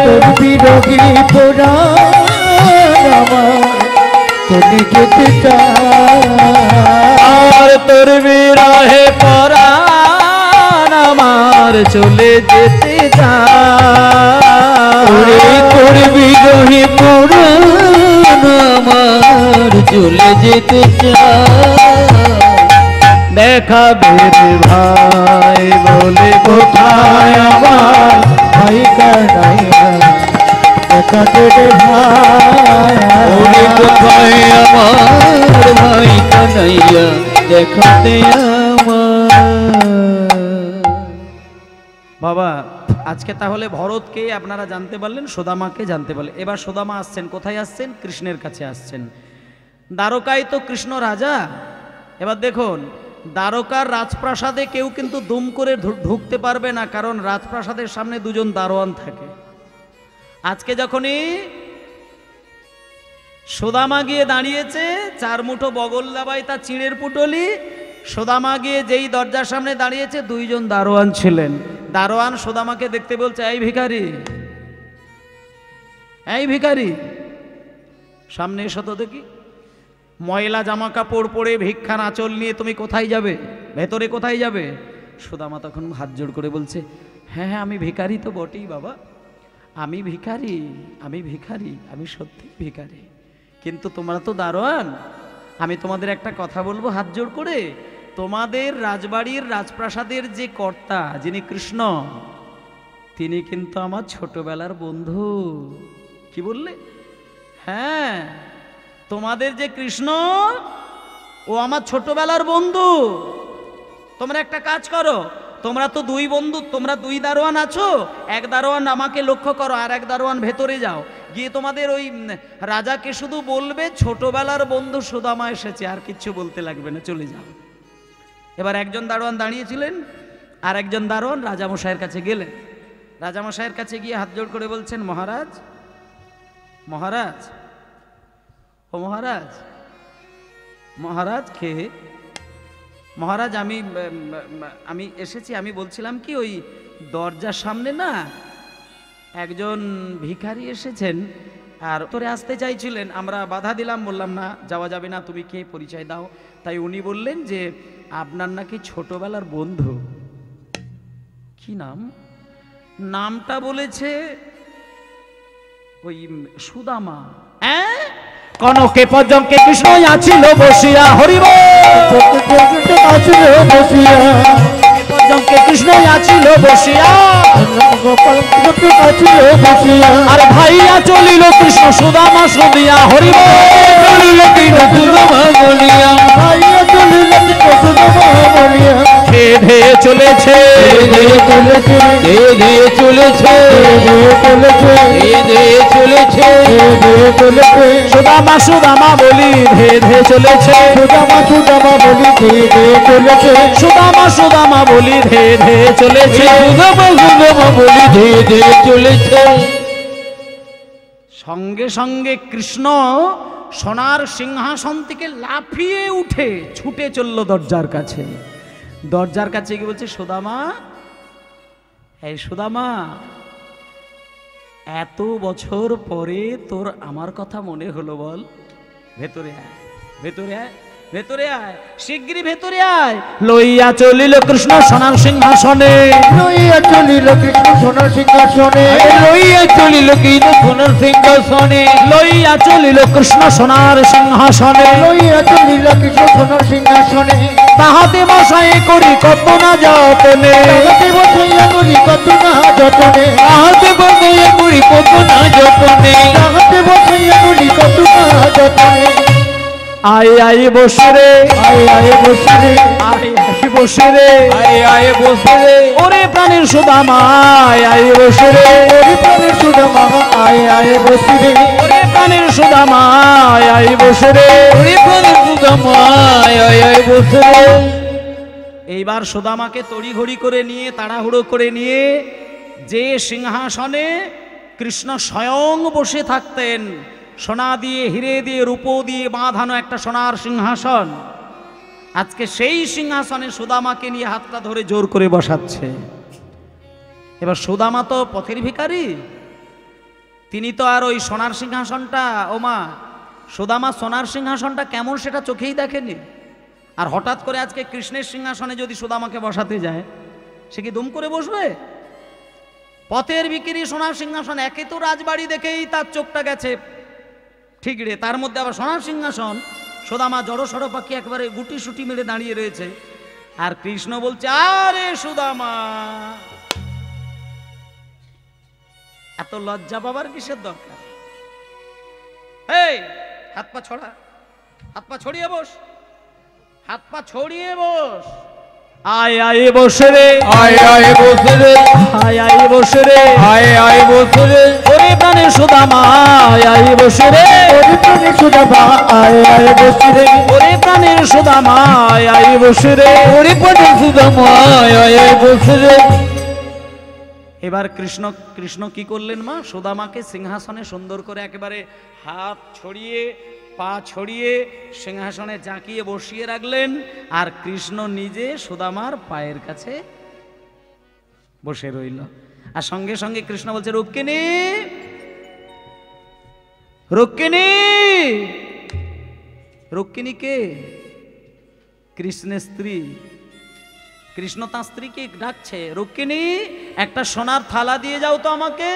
তোর বিরোহী পুরাণ আমার চলে যেতে চায়
আর তোর বিরহে পরাণ আমার চলে যেতে
ওরে
চায়,
তোর বিরহে পুরাণ আমার চলে যেতে চায়
দেখা দে রে ভাই বলে কোথায় আমার
ভাই কানাইয়া দেখা দে রে
ওরে
ভাই
কোথায় আমার ভাই কানাইয়া দেখা দে আমার
বাবা আজকে তাহলে ভরতকে আপনারা জানতে পারলেন, সুদামাকে জানতে পারলেন। এবার সুদামা আসছেন, কোথায় আসছেন? কৃষ্ণের কাছে আসছেন। দ্বারকায় তো কৃষ্ণ রাজা। এবার দেখুন দ্বারকার রাজপ্রাসাদে কেউ কিন্তু দুম করে ঢুকতে পারবে না, কারণ রাজপ্রাসাদের সামনে 2 জন দারোয়ান থাকে। আজকে যখনই সুদামা গিয়ে দাঁড়িয়েছে, 4 মুঠো বগল দাবায় তার চিড়ের পুটলি, সুদামা গিয়ে যেই দরজার সামনে দাঁড়িয়েছে 2 জন দারোয়ান ছিলেন। দারোয়ান সুদামাকে দেখতে বলছে, এই ভিখারি, এই ভিখারি সামনে এসো তো দেখি। ময়লা জামা কাপড় পরে ভিক্ষার আঁচল নিয়ে তুমি কোথায় যাবে? ভেতরে কোথায় যাবে? সুদামা তখন হাত জোড় করে বলছে, হ্যাঁ হ্যাঁ আমি ভিখারি তো বটেই বাবা, আমি ভিখারি, আমি ভিখারি, আমি সত্যি ভিখারি, কিন্তু তোমরা তো দারোয়ান, আমি তোমাদের একটা কথা বলবো হাত জোড় করে। তোমাদের রাজবাড়ির রাজপ্রাসাদের যে কর্তা যিনি কৃষ্ণ, তিনি কিন্তু আমার ছোটবেলার বন্ধু। কি বললে? হ্যাঁ তোমাদের যে কৃষ্ণ ও আমার ছোটবেলার বন্ধু। তোমরা একটা কাজ করো, তোমরা তো 2 বন্ধু, তোমরা 2 দারোয়ান আছো, এক দারোয়ান আমাকে লক্ষ্য করো আর এক দারোয়ান ভেতরে যাও, গিয়ে তোমাদের ওই রাজাকে শুধু বলবে ছোটবেলার বন্ধু সুদামা এসেছে, আর কিচ্ছু বলতে লাগবে না, চলে যাও। এবার একজন দারোয়ান দাঁড়িয়েছিলেন, আর একজন দারোয়ান রাজামশাইয়ের কাছে গেলেন। রাজামশাইয়ের কাছে গিয়ে হাত জোড় করে বলছেন, মহারাজ, মহারাজ, ও মহারাজ, মহারাজ কে? মহারাজ আমি এসেছি, আমি বলছিলাম কি ওই দরজার সামনে না একজন ভিখারি এসেছেন, আর তোরে আসতে চাইছিলেন, আমরা বাধা দিলাম, বললাম না যাওয়া যাবে না, তুমি কে পরিচয় দাও। তাই উনি বললেন যে আপনার নাকি ছোটবেলার বন্ধু। কি নাম? নামটা বলেছে ওই সুদামা। কনকে পর্যঙ্কে কৃষ্ণ আছিল বসিয়া, হরিব
আছিল বসিয়া,
পর্যঙ্কে কৃষ্ণ আছিল বসিয়া,
আছিল বসিয়া,
আর ভাইয়া চলিল কৃষ্ণ সুদামা শুনিয়া, হরিব
চলিল কৃষ্ণ সুদামা বলিয়া,
ভাইয়া চলিল সুদামা বলিয়া,
ধেয়ে ধেয়ে চলেছে,
চলেছে,
চলেছে,
চলেছে,
চলেছে,
চলেছে,
সুদামা সুদামা বলি ধেয়ে ধেয়ে চলেছে,
সুদামা সুদামা বলি চলেছে,
সুদামা সুদামা বলি ধেয়ে ধেয়ে চলেছে,
সুদামা সুদামা বলি ধেয়ে চলেছে।
সঙ্গে সঙ্গে কৃষ্ণ সোনার সিংহাসন থেকে লাফিয়ে উঠে ছুটে চলল দরজার কাছে। দরজার কাছে গিয়ে বলছে, সুদামা, এই সুদামা, এত বছর পরে তোর আমার কথা মনে হলো বল? ভেতরে আয়, ভেতরে আয়, ভেতরে আয়, শিগগিরই ভেতরে আয়। লইয়া চলিল কৃষ্ণ সোনার সিংহাসনে,
লইয়া চলিল কৃষ্ণ সোনার সিংহাসনে,
লইয়া চলিল কৃষ্ণ সোনার সিংহাসনে,
লইয়া চলিল কৃষ্ণ সোনার সিংহাসনে,
লইয়া চলিল কৃষ্ণ সোনার সিংহাসনে,
তাহাতে বসাই করি কত না যতনে,
তাহাতে বসাইয়া করি কত না যতনে,
তাহাতে বসাইয়া করি কত না যতনে,
তাহাতে বসাইয়া করি কত না যতনে,
আয় আয় বসে রে,
আয় আয় বসে রে,
আয় আয় বসে রে,
আয় আয় বসে রে,
ওরে প্রাণের সুদামা আয় আয় বসে রে,
ওরে প্রাণের সুদামা আয় আয় বসে রে,
ওরে প্রাণের সুদামা আয় আয় বসে রে,
ওরে প্রাণের সুদামা আয় আয় বসে রে।
এইবার সুদামাকে তড়িঘড়ি করে নিয়ে, তাড়াহুড়ো করে নিয়ে, যে সিংহাসনে কৃষ্ণ স্বয়ং বসে থাকতেন, সোনা দিয়ে হিরে দিয়ে রূপো দিয়ে বাঁধানো একটা সোনার সিংহাসন, আজকে সেই সিংহাসনে সুদামাকে নিয়ে হাতটা ধরে জোর করে বসাচ্ছে। এবার সুদামা তো পথের ভিখারি, তিনি তো আর ওই সোনার সিংহাসনটা, ওমা সুদামা সোনার সিংহাসনটা কেমন সেটা চোখেই দেখেনি। আর হঠাৎ করে আজকে কৃষ্ণের সিংহাসনে যদি সুদামাকে বসাতে যায়, সে কি দুম করে বসবে? পথের ভিখারি সোনার সিংহাসন, একে তো রাজবাড়ি দেখেই তার চোখটা গেছে ঠিক রে, তার মধ্যে আবার সোনার সিংহাসন। সুদামা জড়ো সড়ো পাখি একেবারে গুটি সুটি মেরে দাঁড়িয়ে রয়েছে, আর কৃষ্ণ বলছে, আরে সুদামা, এত লজ্জা পাবার কিসের দরকার? এই হাত পা ছড়া, হাত পা ছড়িয়ে বস, হাত পা ছড়িয়ে বস, আয় আয় বসে রে,
আয় আয় বসে রে,
আয় আয় বসে রে,
আয় আয় বসে রে,
ওরে প্রাণের সুদামা আয় আয় বসে রে,
ওরে প্রাণের সুদামা আয় আয় বসে রে,
ওরে প্রাণের সুদামা আয় আয় বসে রে,
ওরে প্রাণের সুদামা আয় আয় বসে রে।
এবার কৃষ্ণ কৃষ্ণ কি করলেন মা? সুদামাকে সিংহাসনে সুন্দর করে একেবারে হাত ছড়িয়ে পা ছড়িয়ে সিংহাসনে জাঁকিয়ে বসিয়ে রাখলেন, আর কৃষ্ণ নিজে সুদামার পায়ের কাছে বসে রইল। আর সঙ্গে সঙ্গে কৃষ্ণ বলছে, রুক্মিণী, রুক্মিণী। রুক্মিণী কে? কৃষ্ণের স্ত্রী। কৃষ্ণ তার স্ত্রীকে ডাকছে, রুক্মিণী একটা সোনার থালা দিয়ে যাও তো আমাকে,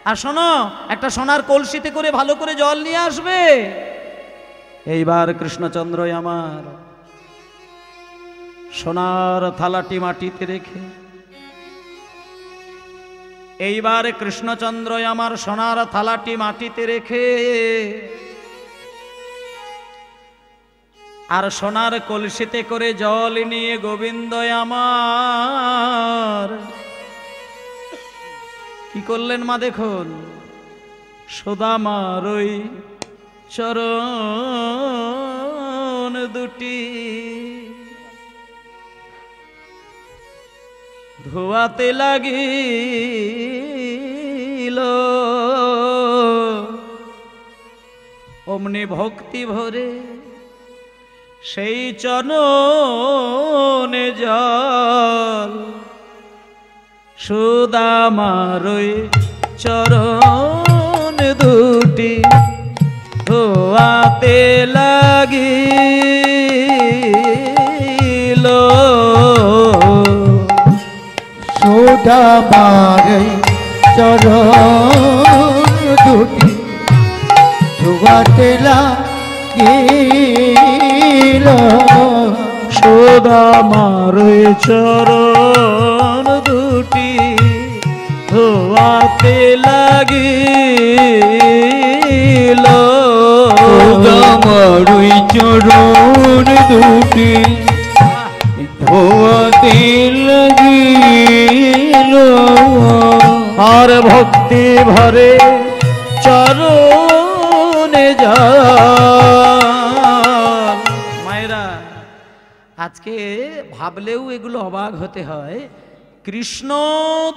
আর শোনো একটা সোনার কলসিতে করে ভালো করে জল নিয়ে আসবে। এইবার কৃষ্ণচন্দ্র আমার সোনার থালাটি মাটিতে রেখে, এইবার কৃষ্ণচন্দ্র আমার সোনার থালাটি মাটিতে রেখে আর সোনার কলসিতে করে জল নিয়ে গোবিন্দ আমার কি করলেন মা? দেখুন, সুদামার ওই চরণ দুটি ধোয়াতে লাগিল, অমনি ভক্তি ভরে সেই চরণে জল সুদামার ওই চরণ দুটি দুটি ধোয়াতে লাগিল
সুদামার চরণ দুটি ধোয়াতে লাগিল
সুদামার চরণ দুটি ধোয়াতে লাগিল
আমার ওই চরণ দুটি ধোয়াতে লাগিল
আর ভক্তি ভরে চরণে জল। মায়েরা, আজকে ভাবলেও এগুলো অবাক হতে হয়। কৃষ্ণ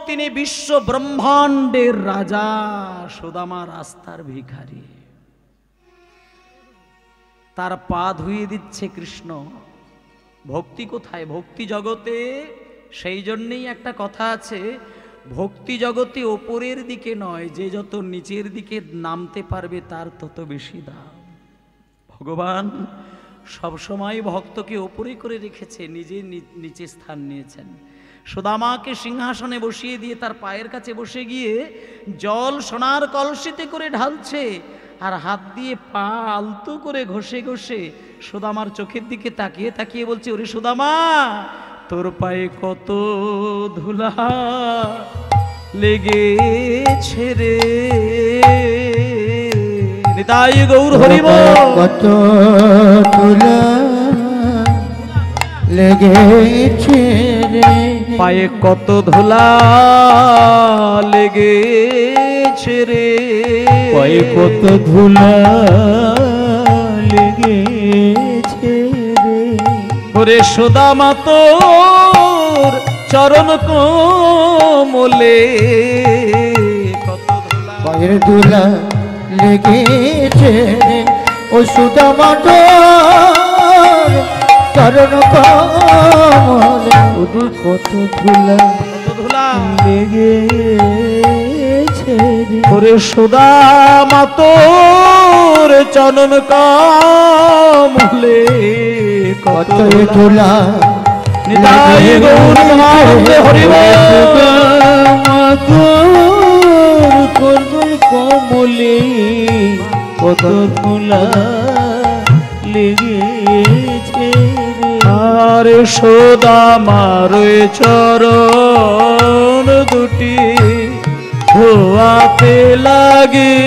তিনি বিশ্ব ব্রহ্মাণ্ডের রাজা, সুদামা রাস্তার ভিখারি। তার পা ধুয়ে দিচ্ছে কৃষ্ণ। ভক্তি কোথায়? ভক্তি জগতে। সেই জন্যেই একটা কথা আছে, ভক্তি জগতে ওপরের দিকে নয়, যে যত নিচের দিকে নামতে পারবে তার তত বেশি দাম। ভগবান সবসময় ভক্তকে ওপরে করে রেখেছে, নিজে নিচে স্থান নিয়েছেন। সুদামাকে সিংহাসনে বসিয়ে দিয়ে তার পায়ের কাছে বসে গিয়ে জল সোনার কলসিতে করে ঢালছে, আর হাত দিয়ে পা আলতো করে ঘষে ঘষে সুদামার চোখের দিকে তাকিয়ে তাকিয়ে বলছে, ওরে সুদামা, তোর পায়ে কত ধুলা লেগেছে রে। নিতাই গৌর হরি বল।
কত ধুলা লেগেছে রে,
পায়ে কত ধুলা লেগেছে রে,
পায়ে কত ধুলা লেগেছে রে।
ওরে সুদামা তোর চরণ কমলে কত ধুলা।
পায়ের ধুলা লেগেছে রে, ও সুদামা চরণ কমলে
কত ধুলা
কত ধুলা
লেগেছে রে।
ওরে সুদামা তোর চরণ কমলে কত
কত ধুলা
নিতাই গৌর হরি বল।
করবল কমলে কত ধুলা লেগেছে রে।
আরে সুদামার চরণ দুটি ধোয়াতে লাগিল।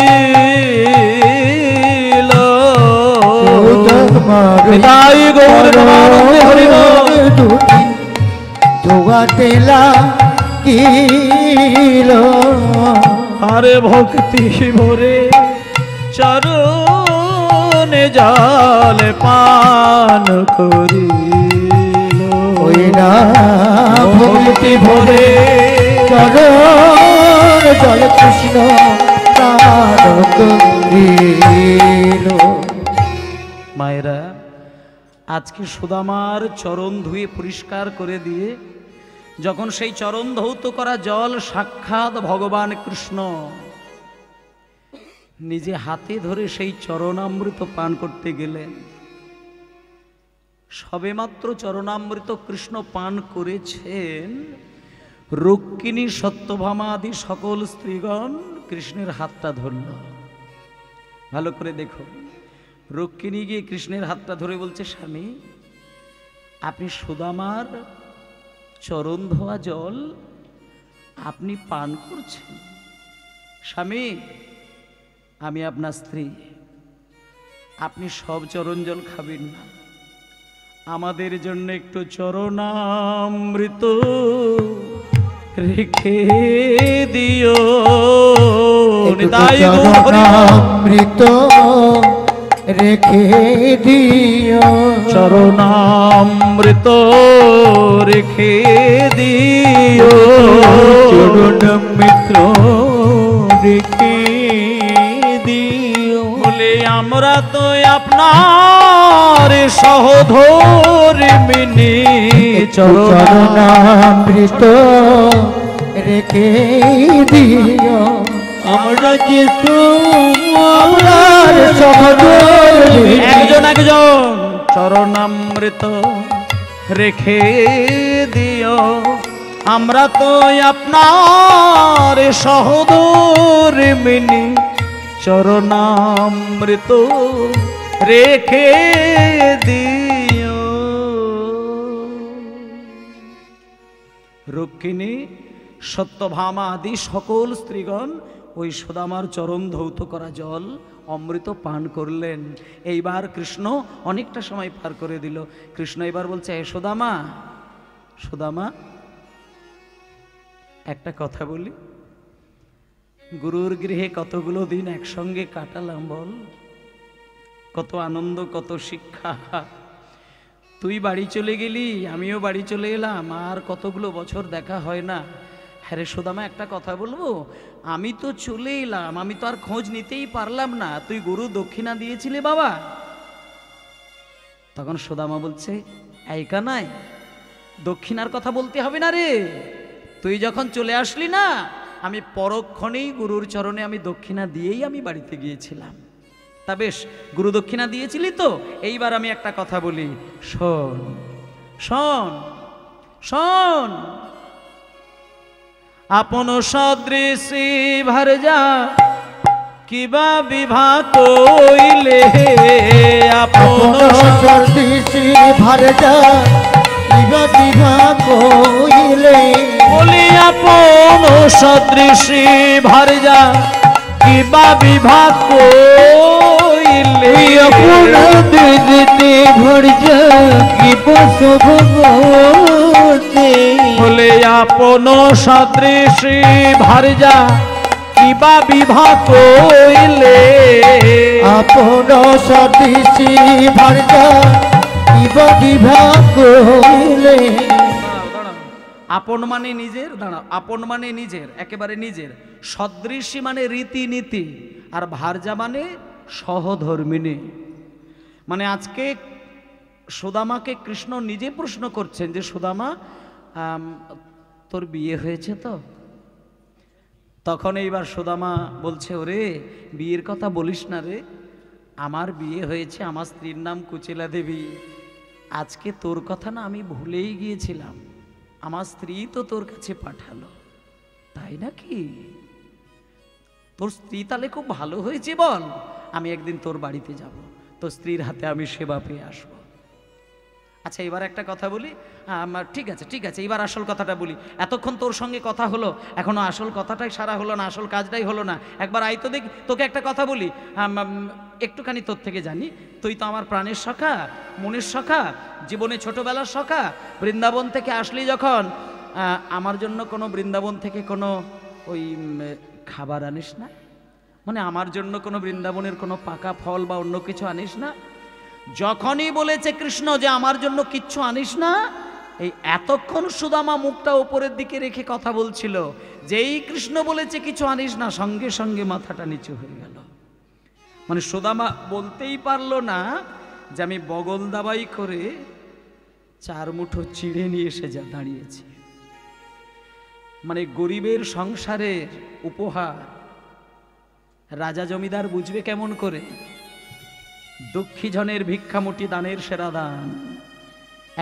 নিতাই গৌর হরি বল।
ধোয়াতে লাগিল
আরে ভক্তি ভরে চরণে জল পান করিল।
ওই না
ভক্তি ভরে
চরণ জল কৃষ্ণ পান করিল।
মায়েরা, আজকে সুদামার চরণ ধুয়ে পরিষ্কার করে দিয়ে যখন সেই চরণ ধৌত করা জল সাক্ষাৎ ভগবান কৃষ্ণ নিজে হাতে ধরে সেই চরণামৃত পান করতে গেলেন, সবেমাত্র চরণামৃত কৃষ্ণ পান করেছেন, রুক্মিণী সত্যভামা আদি সকল স্ত্রীগণ কৃষ্ণের হাতটা ধরল। ভালো করে দেখো, রুক্মিণী গিয়ে কৃষ্ণের হাতটা ধরে বলছে, স্বামী, আপনি সুদামার চরণ ধোয়া জল আপনি পান করছেন। স্বামী, আমি আপনার স্ত্রী, আপনি সব চরণ জল খাবেন না, আমাদের জন্য একটু চরণামৃত রেখে দিও।
চরণামৃত রেখে দিও,
চরণামৃত রেখে দিও,
চরণামৃত রেখে দিও।
বলে আমরা তো আপনার সহধর্মিণী,
চরণামৃত রেখে দিও,
আমরা যে
আপনার সহদর
একজন একজন চরণামৃত রেখে দিও, আমরা তো আপনার সহদর মিনি, চরণামৃত রেখে দিও। রুক্মিণী, সত্যভামা আদি সকল স্ত্রীগণ ওই সুদামার চরণ ধৌত করা জল অমৃত পান করলেন। এইবার কৃষ্ণ অনেকটা সময় পার করে দিল। কৃষ্ণ এবার বলছে, এ সুদামা, সুদামা একটা কথা বলি, গুরুর গৃহে কতগুলো দিন একসঙ্গে কাটালাম বল, কত আনন্দ, কত শিক্ষা। তুই বাড়ি চলে গেলি, আমিও বাড়ি চলে এলাম, আর কতগুলো বছর দেখা হয় না। হ্যাঁ রে সুদামা, একটা কথা বলবো, আমি তো চলে এলাম, আমি তো আর খোঁজ নিতেই পারলাম না, তুই গুরু দক্ষিণা দিয়েছিলি বাবা? তখন সুদামা বলছে, এই কানাই, দক্ষিণার কথা বলতে হবে না রে, তুই যখন চলে আসলি না, আমি পরক্ষণেই গুরুর চরণে আমি দক্ষিণা দিয়েই আমি বাড়িতে গিয়েছিলাম। তা বেশ, গুরু দক্ষিণা দিয়েছিলি তো, এইবার আমি একটা কথা বলি, শোন শোন শোন। আপন সদৃশী ভারজা কিবা বিবাহ কইলে, আপন
সদৃশী ভারজা কিবা বিবাহ কইলে,
বলি আপন সদৃশী ভারজা কিবা বিবাহ কইলে,
দিতে ভর যা কি বসব
বলে আপন সদৃশী ভারজা কিবা বিবাহ কইলে,
আপন সদৃশী ভারজা কিবা বিবাহ কইলে।
আপন মানে নিজের, দাঁড়াও, আপন মানে নিজের, একেবারে নিজের, সদৃশী মানে রীতিনীতি, আর ভার্যা মানে সহধর্মিনী। মানে আজকে সুদামাকে কৃষ্ণ নিজে প্রশ্ন করছেন যে সুদামা, তোর বিয়ে হয়েছে তো? তখন এইবার সুদামা বলছে, ওরে বিয়ের কথা বলিস না রে, আমার বিয়ে হয়েছে, আমার স্ত্রীর নাম কুচেলা দেবী। আজকে তোর কথা না আমি ভুলেই গিয়েছিলাম, আমার স্ত্রী তো তোর কাছে পাঠালো, তাই নাকি? তোর স্ত্রী তাহলে খুব ভালো হয়েছে বল, আমি একদিন তোর বাড়িতে যাব, তোর স্ত্রীর হাতে আমি সেবা পেয়ে আসবো। আচ্ছা এবার একটা কথা বলি, ঠিক আছে ঠিক আছে, এবার আসল কথাটা বলি। এতক্ষণ তোর সঙ্গে কথা হলো, এখনো আসল কথাটাই সারা হলো না, আসল কাজটাই হলো না। একবার আই তো দেখি, তোকে একটা কথা বলি, একটুখানি তোর থেকে জানি। তুই তো আমার প্রাণের সখা, মনের সখা, জীবনে ছোটবেলার সখা। বৃন্দাবন থেকে আসলি যখন, আমার জন্য কোনো বৃন্দাবন থেকে কোনো ওই খাবার আনিস না? মানে আমার জন্য কোনো বৃন্দাবনের কোনো পাকা ফল বা অন্য কিছু আনিস না? যখনই বলেছে কৃষ্ণ যে আমার জন্য কিচ্ছু আনিস না, এই এতক্ষণ সুদামা মুখটা উপরের দিকে রেখে কথা বলছিল, যেই কৃষ্ণ বলেছে কিছু আনিস না, সঙ্গে সঙ্গে মাথাটা নিচু হয়ে গেল। মানে সুদামা বলতেই পারলো না যে আমি বগল দাবাই করে 4 মুঠো চিড়ে নিয়ে এসে যা দাঁড়িয়েছি। মানে গরিবের সংসারের উপহার রাজা জমিদার বুঝবে কেমন করে? দুঃখী জনের ভিক্ষামুটি দানের সেরা দান।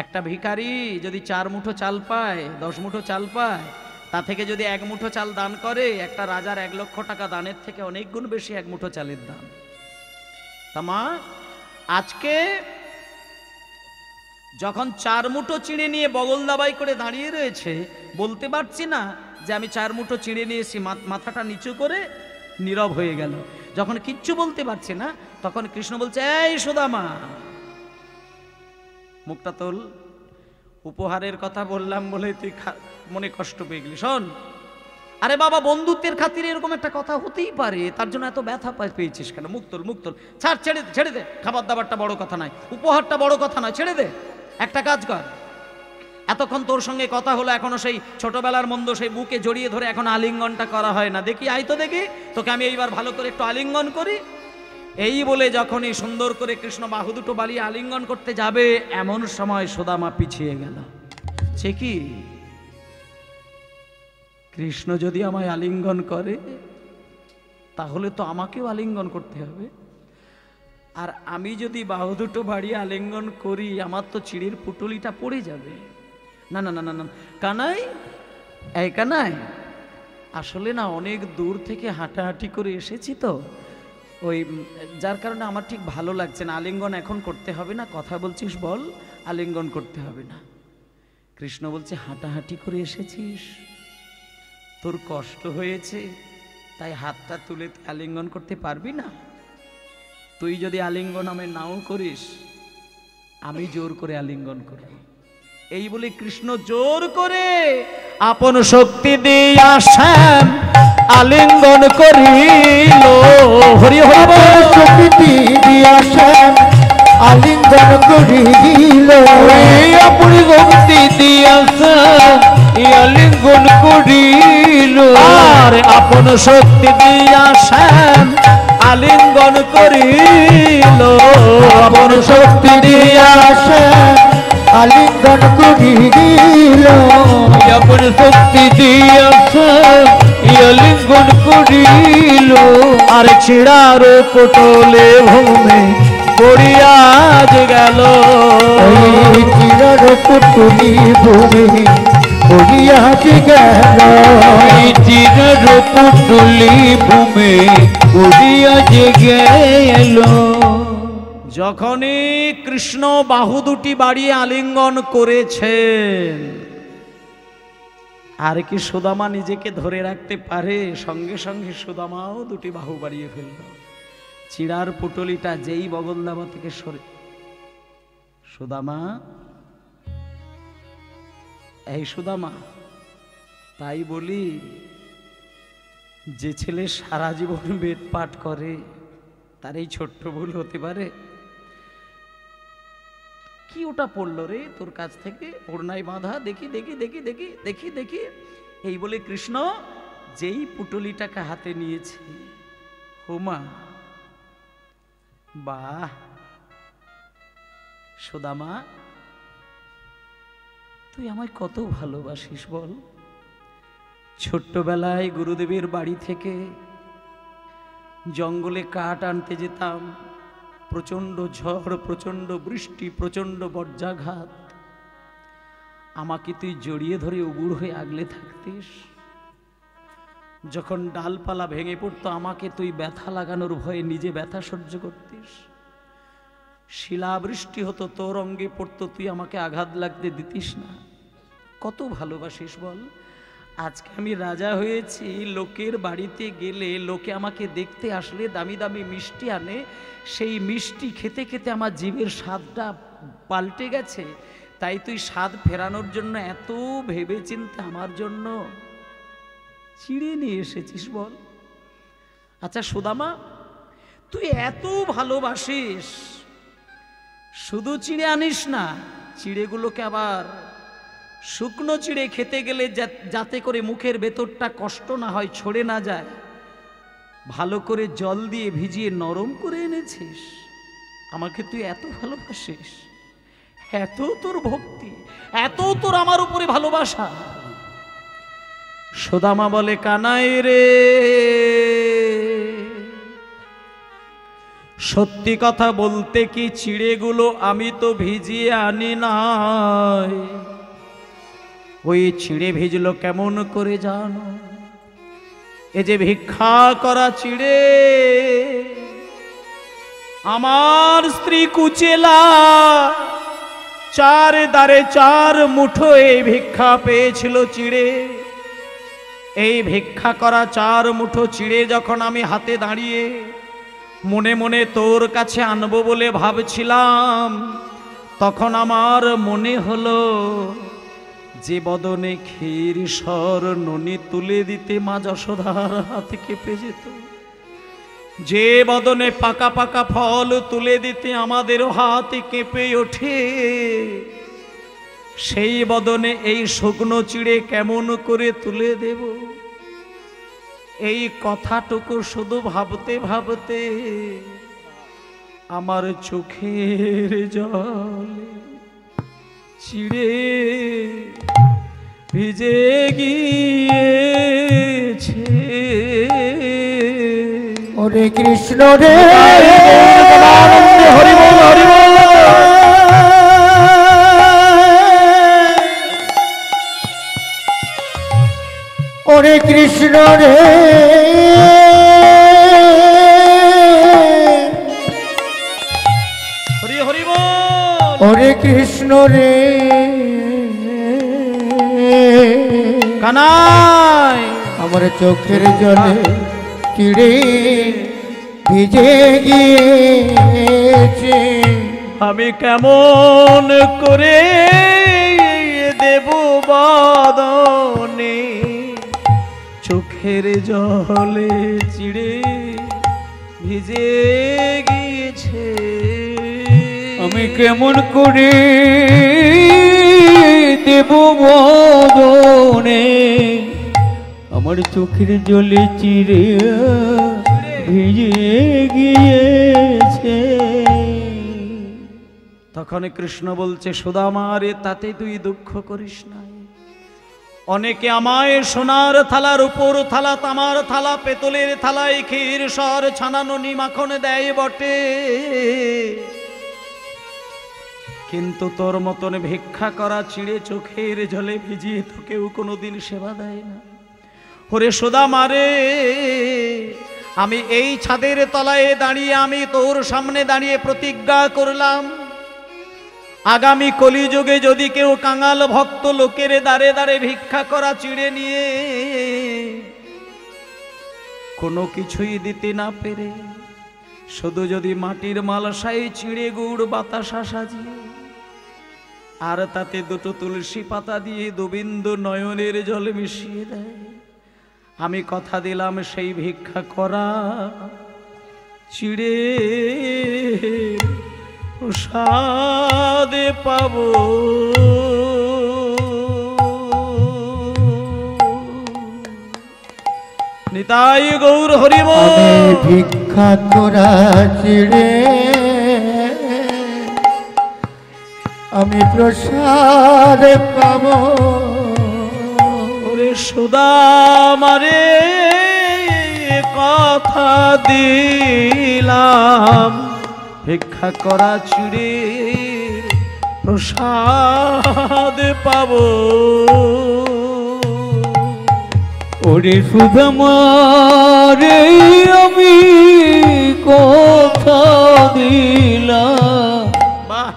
একটা ভিখারি যদি 4 মুঠো চাল পায়, 10 মুঠো চাল পায়, তা থেকে যদি 1 মুঠো চাল দান করে, একটা রাজার 1 লক্ষ টাকা দানের থেকে অনেক গুণ বেশি 1 মুঠো চালের দাম। তা মা, আজকে যখন 4 মুঠো চিড়ে নিয়ে বগল দাবাই করে দাঁড়িয়ে রয়েছে, বলতে পারছি না যে আমি 4 মুঠো চিড়ে নিয়েছি, মাথাটা নিচু করে নীরব হয়ে গেল। যখন কিচ্ছু বলতে পারছে না, তখন কৃষ্ণ বলছে, এই সুদামা মুখটা তোল, উপহারের কথা বললাম বলে তুই মনে কষ্ট পেয়ে গেলি। শোন, আরে বাবা, বন্ধুত্বের খাতিরে এরকম একটা কথা হতেই পারে, তার জন্য এত ব্যথা পেয়েছিস কেন? মুখ তোল, মুখ তোল, ছাড়, ছেড়ে দে। খাবার দাবারটা বড় কথা নয়, উপহারটা বড় কথা নয়, ছেড়ে দে। একটা কাজ কর, এতক্ষণ তোর সঙ্গে কথা হলো, এখনো সেই ছোটবেলার মন্দ সেই বুকে জড়িয়ে ধরে এখন আলিঙ্গনটা করা হয় না। দেখি, আয় তো দেখি, তোকে আমি এইবার ভালো করে একটু আলিঙ্গন করি। এই বলে যখনই সুন্দর করে কৃষ্ণ বাহু দুটো বালিয়ে আলিঙ্গন করতে যাবে, এমন সময় সুদামা পিছিয়ে গেল। সে কি, কৃষ্ণ যদি আমায় আলিঙ্গন করে তাহলে তো আমাকেও আলিঙ্গন করতে হবে। আর আমি যদি বাহু দুটো বাড়িয়ে আলিঙ্গন করি, আমার তো চিড়ের পুটুলিটা পড়ে যাবে। না না না না না, কানাই, এই কানাই, আসলে না অনেক দূর থেকে হাঁটাহাঁটি করে এসেছি তো, ওই যার কারণে আমার ঠিক ভালো লাগছে না। আলিঙ্গন এখন করতে হবে না, কথা বলছিস বল, আলিঙ্গন করতে হবে না। কৃষ্ণ বলছে, হাঁটাহাঁটি করে এসেছিস, তোর কষ্ট হয়েছে, তাই হাতটা তুলে আলিঙ্গন করতে পারবি না? তুই যদি আলিঙ্গন আমি নাও করিস, আমি জোর করে আলিঙ্গন করব। এই বলে কৃষ্ণ জোর করে আপন শক্তি দিয়া শ্যাম আলিঙ্গন করিল। হরি হরি
শক্তি দিয়া শ্যাম আলিঙ্গন করিল।
আপন শক্তি দিয়া আলিঙ্গন করিল।
আর আপন শক্তি দিয়া শ্যাম আলিঙ্গন করিল। আপন শক্তি দিয়া
শ্যাম আলিঙ্গন করিল।
আপন শক্তি দিয়া আলিঙ্গন করিল।
আর ছিড়ার পটলে ভূমে পড়িয়া গেল।
চিরার পুটুলি ভূমি পড়িয়া গেল।
চিরার পুটুলি ভূমে পড়িয়া গেল।
যখনই কৃষ্ণ বাহু দুটি বাড়িয়ে আলিঙ্গন করেছেন, আর কি সুদামা নিজেকে ধরে রাখতে পারে? সঙ্গে সঙ্গে সুদামাও দুটি বাহু বাড়িয়ে ফেলল। চিড়ার পুটলিটা যেই বগলদাবা থেকে সরে, সুদামা, এই সুদামা, তাই বলি যে ছেলে সারা জীবন বেদ পাঠ করে তার এই ছোট্ট ভুল হতে পারে? কি ওটা পড়লো রে তোর কাছ থেকে? ওড়নায় বাঁধা, দেখি দেখি দেখি দেখি দেখি দেখি। এই বলে কৃষ্ণ যেই পুটলিটাকে হাতে নিয়েছে, হুমা, বাহ, সুদামা, তুই আমায় কত ভালোবাসিস বল। ছোট্টবেলায় গুরুদেবের বাড়ি থেকে জঙ্গলে কাঠ আনতে যেতাম, প্রচণ্ড ঝড়, প্রচণ্ড বৃষ্টি, প্রচণ্ড বজ্রাঘাত, আমাকে তুই জড়িয়ে ধরে উবুড় হয়ে আগলে থাকতিস। যখন ডালপালা ভেঙে পড়তো আমাকে তুই ব্যথা লাগানোর ভয়ে নিজে ব্যথা সহ্য করতিস। শিলাবৃষ্টি হতো, তোর অঙ্গে পড়তো, তুই আমাকে আঘাত লাগতে দিতিস না। কত ভালোবাসিস বল। আজকে আমি রাজা হয়েছি, লোকের বাড়িতে গেলে লোকে আমাকে দেখতে আসলে দামি দামি মিষ্টি আনে, সেই মিষ্টি খেতে খেতে আমার জীবের স্বাদটা পাল্টে গেছে। তাই তুই স্বাদ ফেরানোর জন্য এত ভেবে চিন্তে আমার জন্য চিড়ে নিয়ে এসেছিস বল। আচ্ছা সুদামা, তুই এত ভালোবাসিস, শুধু চিড়ে আনিস না, চিড়েগুলোকে আবার শুকনো চিড়ে খেতে গেলে যাতে করে মুখের ভেতরটা কষ্ট না হয়, ছড়ে না যায়, ভালো করে জল দিয়ে ভিজিয়ে নরম করে এনেছিস। আমাকে তুই এত ভালোবাসিস, এত তোর ভক্তি, এত তোর আমার উপরে ভালোবাসা। সুদামা বলে, কানাই রে, সত্যি কথা বলতে কি চিড়েগুলো আমি তো ভিজিয়ে আনি নাই। ওই চিড়ে ভিজলো কেমন করে জানো? এ যে ভিক্ষা করা চিড়ে, আমার স্ত্রী কুচেলা চার দ্বারে চার মুঠো এই ভিক্ষা পেয়েছিল চিড়ে। এই ভিক্ষা করা চার মুঠো চিড়ে যখন আমি হাতে দাঁড়িয়ে মনে মনে তোর কাছে আনবো বলে ভাবছিলাম, তখন আমার মনে হলো যে বদনে ক্ষীর সর ননি তুলে দিতে মা যশোদার হাতে কেঁপে যেত, যে বদনে পাকা পাকা ফল তুলে দিতে আমাদেরও হাতে কেঁপে ওঠে, সেই বদনে এই শুকনো চিড়ে কেমন করে তুলে দেব? এই কথাটুকু শুধু ভাবতে ভাবতে আমার চোখের জলে চিড়ে ভিজে গিয়েছে।
ওরে কৃষ্ণ রে
হরি বল হরি বল।
ওরে কৃষ্ণ রে
হরি হরি বল।
ওরে কৃষ্ণ রে
কানাই
আমার চোখের জলে চিড়ে ভিজে গিয়েছে
আমি কেমন করে দেব বদনে চোখের জলে চিড়ে ভিজে গিয়েছে।
আমি কেমন করে দেব বদনে আমার চোখের জলে চিরে ভিজে গিয়েছে।
তখন কৃষ্ণ বলছে সুদামা রে তাতে তুই দুঃখ করিস না। অনেকে আমায় সোনার থালার উপর থালা, তামার থালা, পেতলের থালায় ক্ষীর সর ছানানো মাখন দেয় বটে, কিন্তু তোর মতন ভিক্ষা করা চিড়ে চোখের জলে ভিজিয়ে তো কেউ কোনোদিন সেবা দেয় না। ওরে সুদামা রে আমি এই ছাদের তলায় দাঁড়িয়ে আমি তোর সামনে দাঁড়িয়ে প্রতিজ্ঞা করলাম, আগামী কলিযুগে যদি কেউ কাঙাল ভক্ত লোকের দ্বারে দ্বারে ভিক্ষা করা চিড়ে নিয়ে কোনো কিছুই দিতে না পেরে শুধু যদি মাটির মালসায় চিড়ে গুড় বাতাসা সাজিয়ে আর তাতে দুটো তুলসী পাতা দিয়ে দুবিন্দু নয়নের জল মিশিয়ে দেয়, আমি কথা দিলাম সেই ভিক্ষা করা চিড়ে প্রসাদে পাব। নিতাই গৌর হরি বল।
আমি ভিক্ষা করা চিড়ে আমি প্রসাদ পাব।
ওরে সুদামা রে কথা দিলাম ভিক্ষা করা চিড়ে প্রসাদ পাব।
ওরে সুদামা রে আমি কথা দিলাম
বাহ,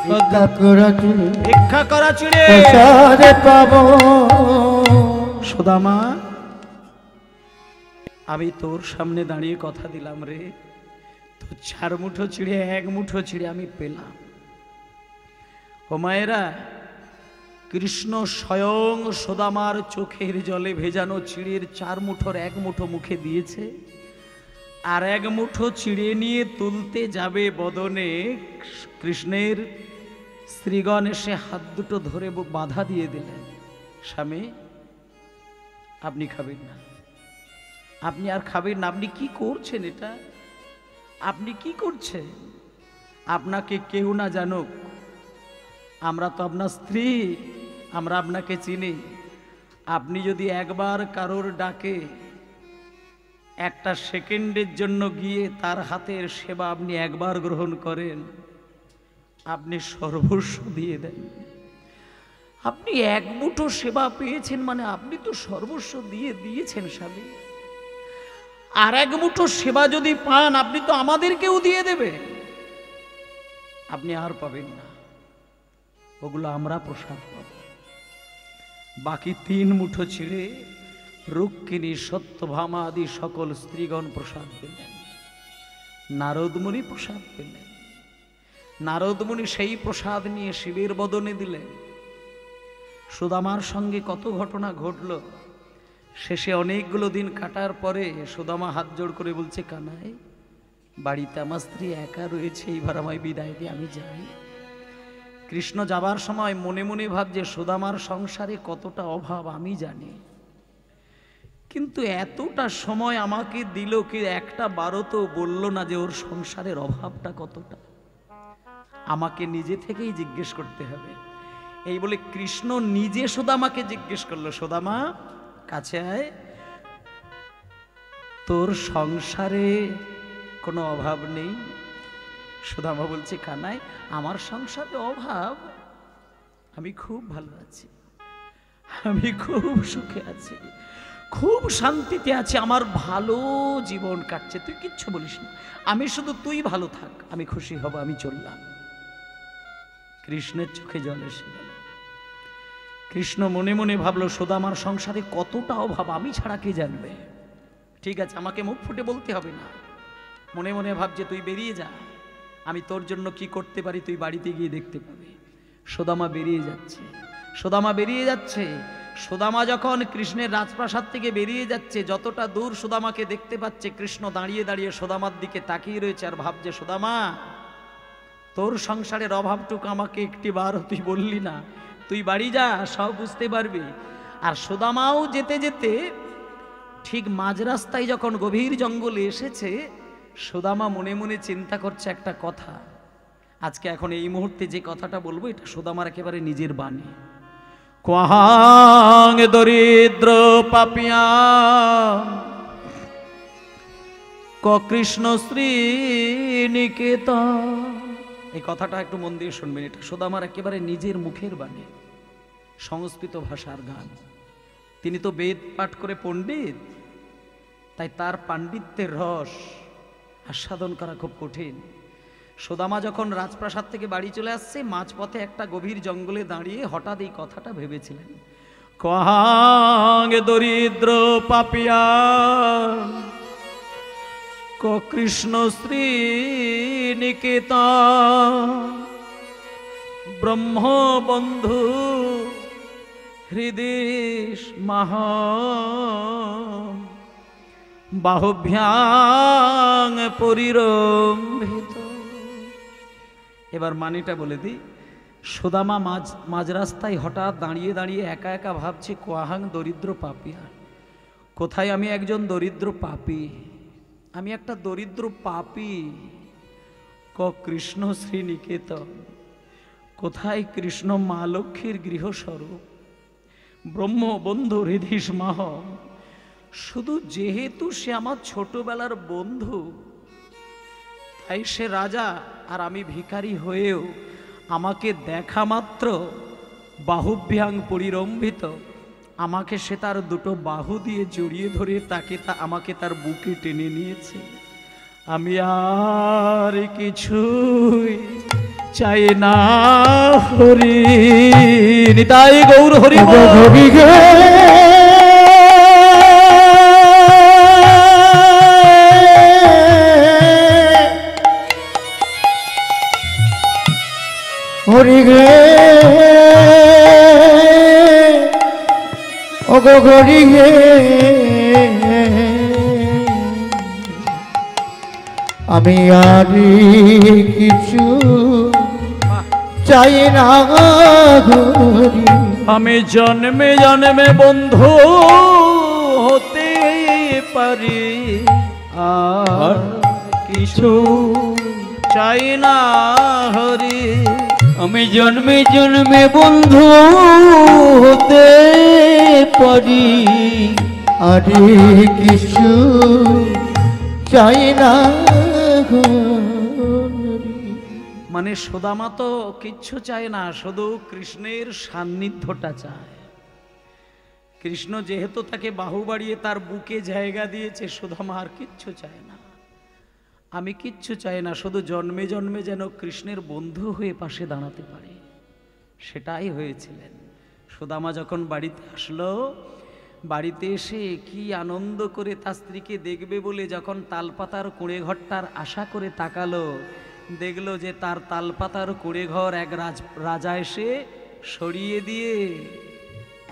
ভিক্ষা করা চিড়ে
ভিক্ষা করা চিড়ে
প্রসাদ পাব।
সুদামা আমি তোর সামনে দাঁড়িয়ে কথা দিলাম রে, তো 4 মুঠো চিড়ে 1 মুঠো চিড়ে আমি পেলাম। ও মায়েরা, কৃষ্ণ স্বয়ং সুদামার চোখের জলে ভেজানো চিড়ের 4 মুঠোর 1 মুঠো মুখে দিয়েছে, আর 1 মুঠো চিড়ে নিয়ে তুলতে যাবে বদনে কৃষ্ণের স্ত্রীগণ এসে হাত দুটো ধরে বাধা দিয়ে দিলেন, স্বামী আপনি খাবেন না, আপনি আর খাবেন না, আপনি কি করছেন, এটা আপনি কি করছেন? আপনাকে কেউ না জানুক, আমরা তো আপনার স্ত্রী, আমরা আপনাকে চিনি। আপনি যদি একবার কারোর ডাকে 1টা সেকেন্ডের জন্য গিয়ে তার হাতের সেবা আপনি একবার গ্রহণ করেন, আপনি সর্বস্ব দিয়ে দেন। আপনি 1 মুঠো সেবা পেয়েছেন মানে আপনি তো সর্বস্ব দিয়ে দিয়েছেন স্বামী। আর 1 মুঠো সেবা যদি পান আপনি তো আমাদেরকেও দিয়ে দেবেন, আপনি আর পাবেন না, ওগুলো আমরা প্রসাদ পাব। বাকি 3 মুঠো ছিঁড়ে রুক্মিণী সত্যভামা আদি সকল স্ত্রীগণ প্রসাদ পেলেন, নারদমুনি প্রসাদ পেলেন। নারদমুনি সেই প্রসাদ নিয়ে শিবের বদনে দিলেন। সুদামার সঙ্গে কত ঘটনা ঘটল। শেষে অনেকগুলো দিন কাটার পরে সুদামা হাত জোড় করে বলছে, কানাই বাড়িতে আমার স্ত্রী একা রয়েছে, এইবার আমায় বিদায় দিয়ে আমি যাই। কৃষ্ণ যাবার সময় মনে মনে ভাবছে সুদামার সংসারে কতটা অভাব আমি জানি, কিন্তু এতটা সময় আমাকে দিল কি 1টা বারও তো বলল না যে ওর সংসারের অভাবটা কতটা। আমাকে নিজে থেকেই জিজ্ঞেস করতে হবে। এই বলে কৃষ্ণ নিজে সুদামাকে জিজ্ঞেস করলো, সুদামা কাছে আয়, তোর সংসারে কোনো অভাব নেই? সুদামা বলছে, কানাই আমার সংসারে অভাব? আমি খুব ভালো আছি, আমি খুব সুখে আছি, খুব শান্তিতে আছি, আমার ভালো জীবন কাটছে, তুই কিচ্ছু বলিস না, আমি শুধু তুই ভালো থাক, আমি খুশি হব, আমি চললাম। কৃষ্ণের চোখে জল এসে গেল। কৃষ্ণ মনে মনে ভাবলো, সুদামার সংসারে কতটা অভাব আমি ছাড়া কে জানবে? ঠিক আছে, আমাকে মুখ ফুটে বলতে হবে না। মনে মনে ভাবছে, তুই বেরিয়ে যা, আমি তোর জন্য কি করতে পারি তুই বাড়িতে গিয়ে দেখতে পাবি। সুদামা বেরিয়ে যাচ্ছে, সুদামা বেরিয়ে যাচ্ছে। সুদামা যখন কৃষ্ণের রাজপ্রাসাদ থেকে বেরিয়ে যাচ্ছে, যতটা দূর সুদামাকে দেখতে পাচ্ছে, কৃষ্ণ দাঁড়িয়ে দাঁড়িয়ে সুদামার দিকে তাকিয়ে রয়েছে আর ভাবছে, সুদামা তোর সংসারের অভাবটুকু আমাকে একটি বার তুই বললি না, তুই বাড়ি যা, সব বুঝতে পারবি। আর সুদামাও যেতে যেতে ঠিক মাঝ রাস্তায় যখন গভীর জঙ্গলে এসেছে, সুদামা মনে মনে চিন্তা করছে একটা কথা। আজকে এখন এই মুহূর্তে যে কথাটা বলবো, এটা সুদামার একেবারে নিজের বাণী। কোয়াং দরিদ্র পাপিয়া ক কৃষ্ণ শ্রী নিকেতন। এই কথাটা একটু মন দিয়ে শুনবেন, এটা সুদামার একেবারে নিজের মুখের বাণী, সংস্কৃত ভাষার গান। তিনি তো বেদ পাঠ করে পণ্ডিত, তাই তার পাণ্ডিত্যের রস আস্বাদন করা খুব কঠিন। সুদামা যখন রাজপ্রাসাদ থেকে বাড়ি চলে আসছে, মাঝপথে একটা গভীর জঙ্গলে দাঁড়িয়ে হঠাৎ এই কথাটা ভেবেছিলেন, কাং দরিদ্র পাপিয়া ক কৃষ্ণ শ্রী নিকেতন ব্রহ্মবন্ধু হৃদিশ মহা বাহুভ্যাং পরিরম্ভিত। এবার মানিটা বলে দিই। সুদামা মাঝ রাস্তায় হঠাৎ দাঁড়িয়ে দাঁড়িয়ে একা একা ভাবছে, কোয়াহাং দরিদ্র পাপিয়া, কোথায় আমি একজন দরিদ্র পাপী, আমি একটা দরিদ্র পাপী। ক কৃষ্ণ শ্রী নিকেতন, কোথায় কৃষ্ণ মা লক্ষ্মীর গৃহস্বরূপ, ব্রহ্মবন্ধু হৃদিশ মাহ, শুধু যেহেতু সে আমার ছোটবেলার বন্ধু, তাই সে রাজা আর আমি ভিখারি হয়েও আমাকে দেখা মাত্র বাহুভ্যাং পরিরম্ভিত, আমাকে সে তার দুটো বাহু দিয়ে জড়িয়ে ধরে আমাকে তার বুকে টেনে নিয়েছে। আমি আর কিছুই চাই না হরি নিতাই গৌর হরি হরি গে।
হরি গে ও গো হরি গে, আমি আর কিছু চাই না হরি।
আমি জন্মে জন্মে বন্ধু হতে পারি, আর কিছু চাই না হরি।
আমি জন্মে জন্মে বন্ধু হতে পারি,
আর কিছু চাই না হরি।
মানে সুদামা তো কিচ্ছু চায় না, শুধু কৃষ্ণের সান্নিধ্যটা চায়। কৃষ্ণ যেহেতু তাকে বাহু বাড়িয়ে তার বুকে জায়গা দিয়েছে, সুদামা আর কিচ্ছু চায় না। আমি কিচ্ছু চাই না, শুধু জন্মে জন্মে যেন কৃষ্ণের বন্ধু হয়ে পাশে দাঁড়াতে পারে, সেটাই হয়েছিলেন। সুদামা যখন বাড়িতে আসলো, বাড়িতে এসে কি আনন্দ করে তার স্ত্রীকে দেখবে বলে যখন তালপাতার কুঁড়ে ঘরটার আশা করে তাকালো, দেখলো যে তার তালপাতার কুঁড়ে ঘর এক রাজা এসে সরিয়ে দিয়ে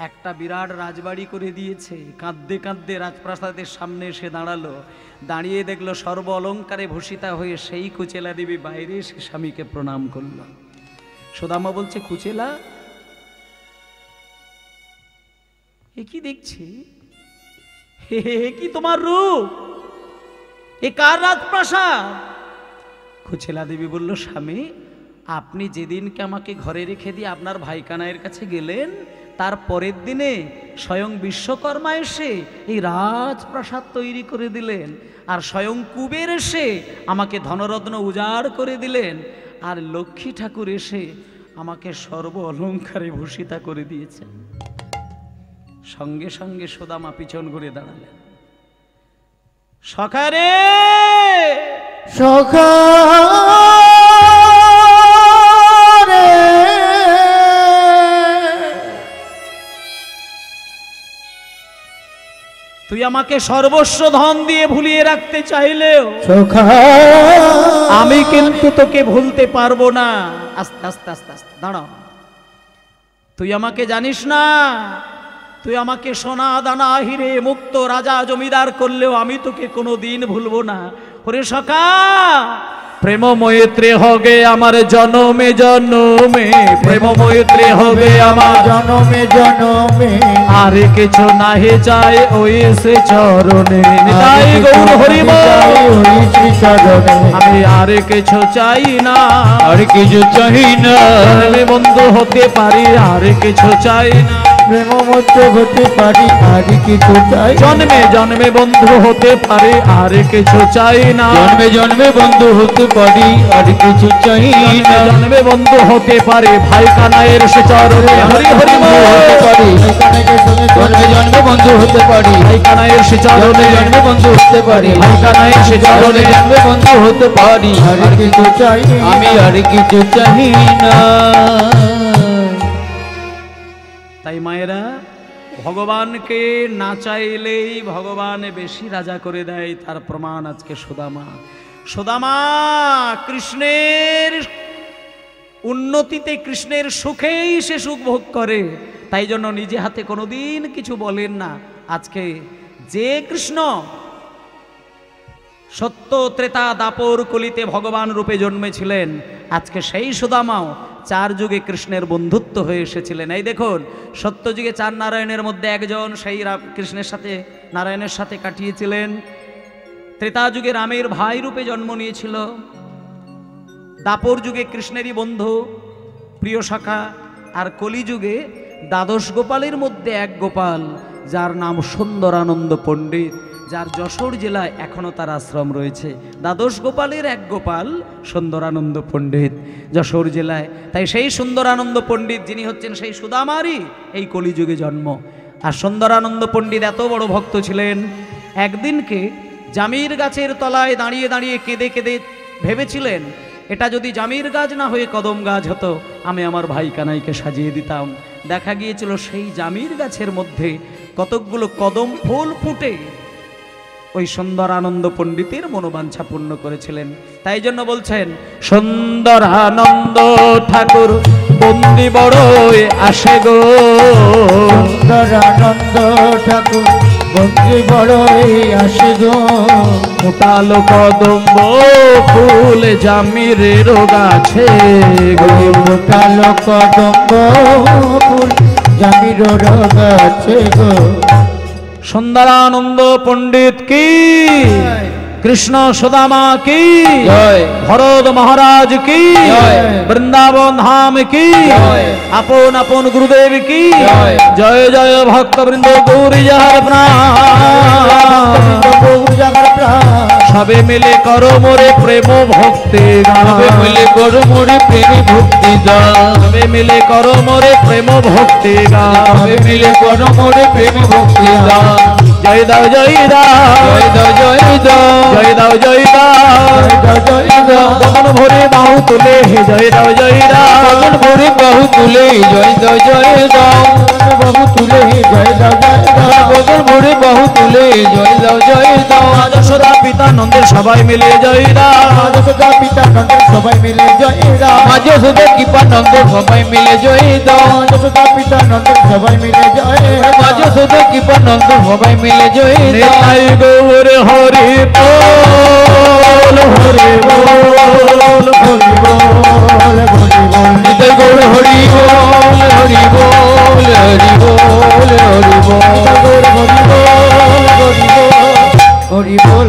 একটা বিরাট রাজবাড়ি করে দিয়েছে। কাঁদতে কাঁদতে রাজপ্রাসাদের সামনে এসে দাঁড়ালো, দাঁড়িয়ে দেখলো সর্ব অলঙ্কারে ভূষিতা হয়ে সেই কুচেলা দেবী বাইরে এসে স্বামীকে প্রণাম করল। সুদামা বলছে, কুচেলা, এ কি দেখছি, হে কি তোমার রূপ, এ কার রাজপ্রাসাদ? কুচেলা দেবী বলল, স্বামী আপনি যেদিনকে আমাকে ঘরে রেখে দিয়ে আপনার ভাই কানাইয়ের কাছে গেলেন, তার পরের দিনে স্বয়ং বিশ্বকর্মা এসে এই রাজপ্রাসাদ তৈরি করে দিলেন, আর স্বয়ং কুবের এসে আমাকে ধনরত্ন উজাড় করে দিলেন, আর লক্ষ্মী ঠাকুর এসে আমাকে সর্ব অলঙ্কারে ভূষিতা করে দিয়েছেন। সঙ্গে সঙ্গে সুদামা পিছন ঘুরে দাঁড়ালেন। সখারে
সখা
তুই আমাকে সর্বস্ব ধন দিয়ে ভুলিয়ে রাখতে চাইলেও
সখা
আমি কিন্তু তোকে ভুলতে পারবো না। আস্তে আস্তে আস্তে আস্তে দাঁড়াও। তুই আমাকে জানিস না, তুই আমাকে সোনা দানা হিরে মুক্ত রাজা জমিদার করলেও আমি তোকে কোনোদিন ভুলবো না। ওরে সখা, প্রেম মৈত্রী হবে আমার জনমে জনমে, প্রেম মৈত্রী হবে আমার
জনমে জনমে,
আর কিছু নাহি চাই ওই সে চরণে। তাই গৌর হরি বল, আমি আর কিছু চাই না,
আর কিছু চাই না,
আমি বন্ধু হতে পারি আর কিছু চাই না,
প্রেম মধ্য হতে পারি আর কিছু চাই,
জন্মে জন্মে বন্ধু হতে পারি আর কিছু চাই না,
জন্মে জন্মে বন্ধু হতে পারি আর কিছু চাই না,
জন্মে বন্ধু হতে পারে ভাই কানাইয়ের সে চরণে। হরি হরি বল,
হতে পারি, জন্মে জন্মে বন্ধু হতে পারি,
ভাই কানাইয়ের সে চরণে,
জন্মে বন্ধু হতে পারি,
ভাই কানাইয়ের সে চরণে,
জন্মে বন্ধু হতে পারি
আর কিছু চাই,
আমি আর কিছু চাই না।
তাই মায়েরা, ভগবানকে না চাইলেই ভগবান বেশি রাজা করে দেয়, তার প্রমাণ আজকে সুদামা। সুদামা কৃষ্ণের উন্নতিতে, কৃষ্ণের সুখেই সে সুখ ভোগ করে, তাই জন্য নিজে হাতে কোনোদিন কিছু বলেন না। আজকে যে কৃষ্ণ সত্য ত্রেতা দাপর কলিতে ভগবান রূপে জন্মেছিলেন, আজকে সেই সুদামাও 4 যুগে কৃষ্ণের বন্ধুত্ব হয়ে এসেছিলেন। এই দেখুন, সত্য যুগে 4 নারায়ণের মধ্যে একজন সেই কৃষ্ণের সাথে, নারায়ণের সাথে কাটিয়েছিলেন। ত্রেতা যুগে রামের ভাই রূপে জন্ম নিয়েছিল, দাপর যুগে কৃষ্ণেরই বন্ধু প্রিয় সখা, আর কলিযুগে দ্বাদশ গোপালের মধ্যে এক গোপাল, যার নাম সুন্দরানন্দ পণ্ডিত, যার যশোর জেলায় এখনো তার আশ্রম রয়েছে। দ্বাদশ গোপালের এক গোপাল সুন্দরানন্দ পণ্ডিত, যশোর জেলায়। তাই সেই সুন্দরানন্দ পণ্ডিত যিনি হচ্ছেন সেই সুদামারই এই কলিযুগে জন্ম। আর সুন্দরানন্দ পণ্ডিত এত বড় ভক্ত ছিলেন, একদিনকে জামির গাছের তলায় দাঁড়িয়ে দাঁড়িয়ে কেঁদে কেঁদে ভেবেছিলেন, এটা যদি জামির গাছ না হয়ে কদম গাছ হতো, আমি আমার ভাই কানাইকে সাজিয়ে দিতাম। দেখা গিয়েছিল সেই জামির গাছের মধ্যে কতকগুলো কদম ফুল ফুটে ওই সুন্দরানন্দ পণ্ডিতের মনোবাঞ্ছা পূর্ণ করেছিলেন। তাই জন্য বলছেন, সুন্দরানন্দ ঠাকুর বন্দি বড়ই আসে গো,
সুন্দরানন্দ ঠাকুর বন্দি বড়ই আসে গো,
মোটালো কদম্ব ফুল জামিরের গাছে গো,
মোটালো কদম্ব ফুল জামিরের গাছে গো।
সুন্দরানন্দ পণ্ডিত কি, কৃষ্ণ সুদামা কি, ভরত মহারাজ কি, বৃন্দাবন ধাম কি, আপন আপন গুরুদেব কি, জয় জয় ভক্তবৃন্দ গৌরী যাহার প্রাণ, সবে মিলে করো মোরে প্রেম ভক্তি গান,
সবে মিলে করো মোরে প্রেম ভক্তি গান,
সবে মিলে করো মোরে প্রেম ভক্তি গান,
সবে মিলে করো মোরে প্রেম ভক্তি গান।
জয় দাও জয় দাও,
জয় দাও জয় দাও,
জয় দাও জয় দাও,
জয় দাও,
বদন ভরে বাহু তুলে জয় দাও জয় দাও,
বদন ভরে বাহু তুলে জয় দাও জয় দাও,
বাবু তুলে জয় দাও জয় দাও,
বদন ভরে বাহু তুলে জয় দাও জয় দাও।
যশোদা পিতা নন্দের সবাই মিলে জয় দাও,
যশোদা পিতা নন্দের সবাই মিলে জয় দাও,
মাঝে সুদে কৃপানন্দ সবাই মিলে জয় দাও,
যশোদা পিতা নন্দের সবাই মিলে জয় দাও,
মাঝে সুদে কৃপানন্দ সবাই মিলে জয় দাও।
নিতাই গৌর হরি বল, হরি বল, হরি বল, হরি বল,
নিতাই গৌর হরি বল, হরি বল, হরি বল, হরি বল,
হরি বল, হরি বল, হরি বল।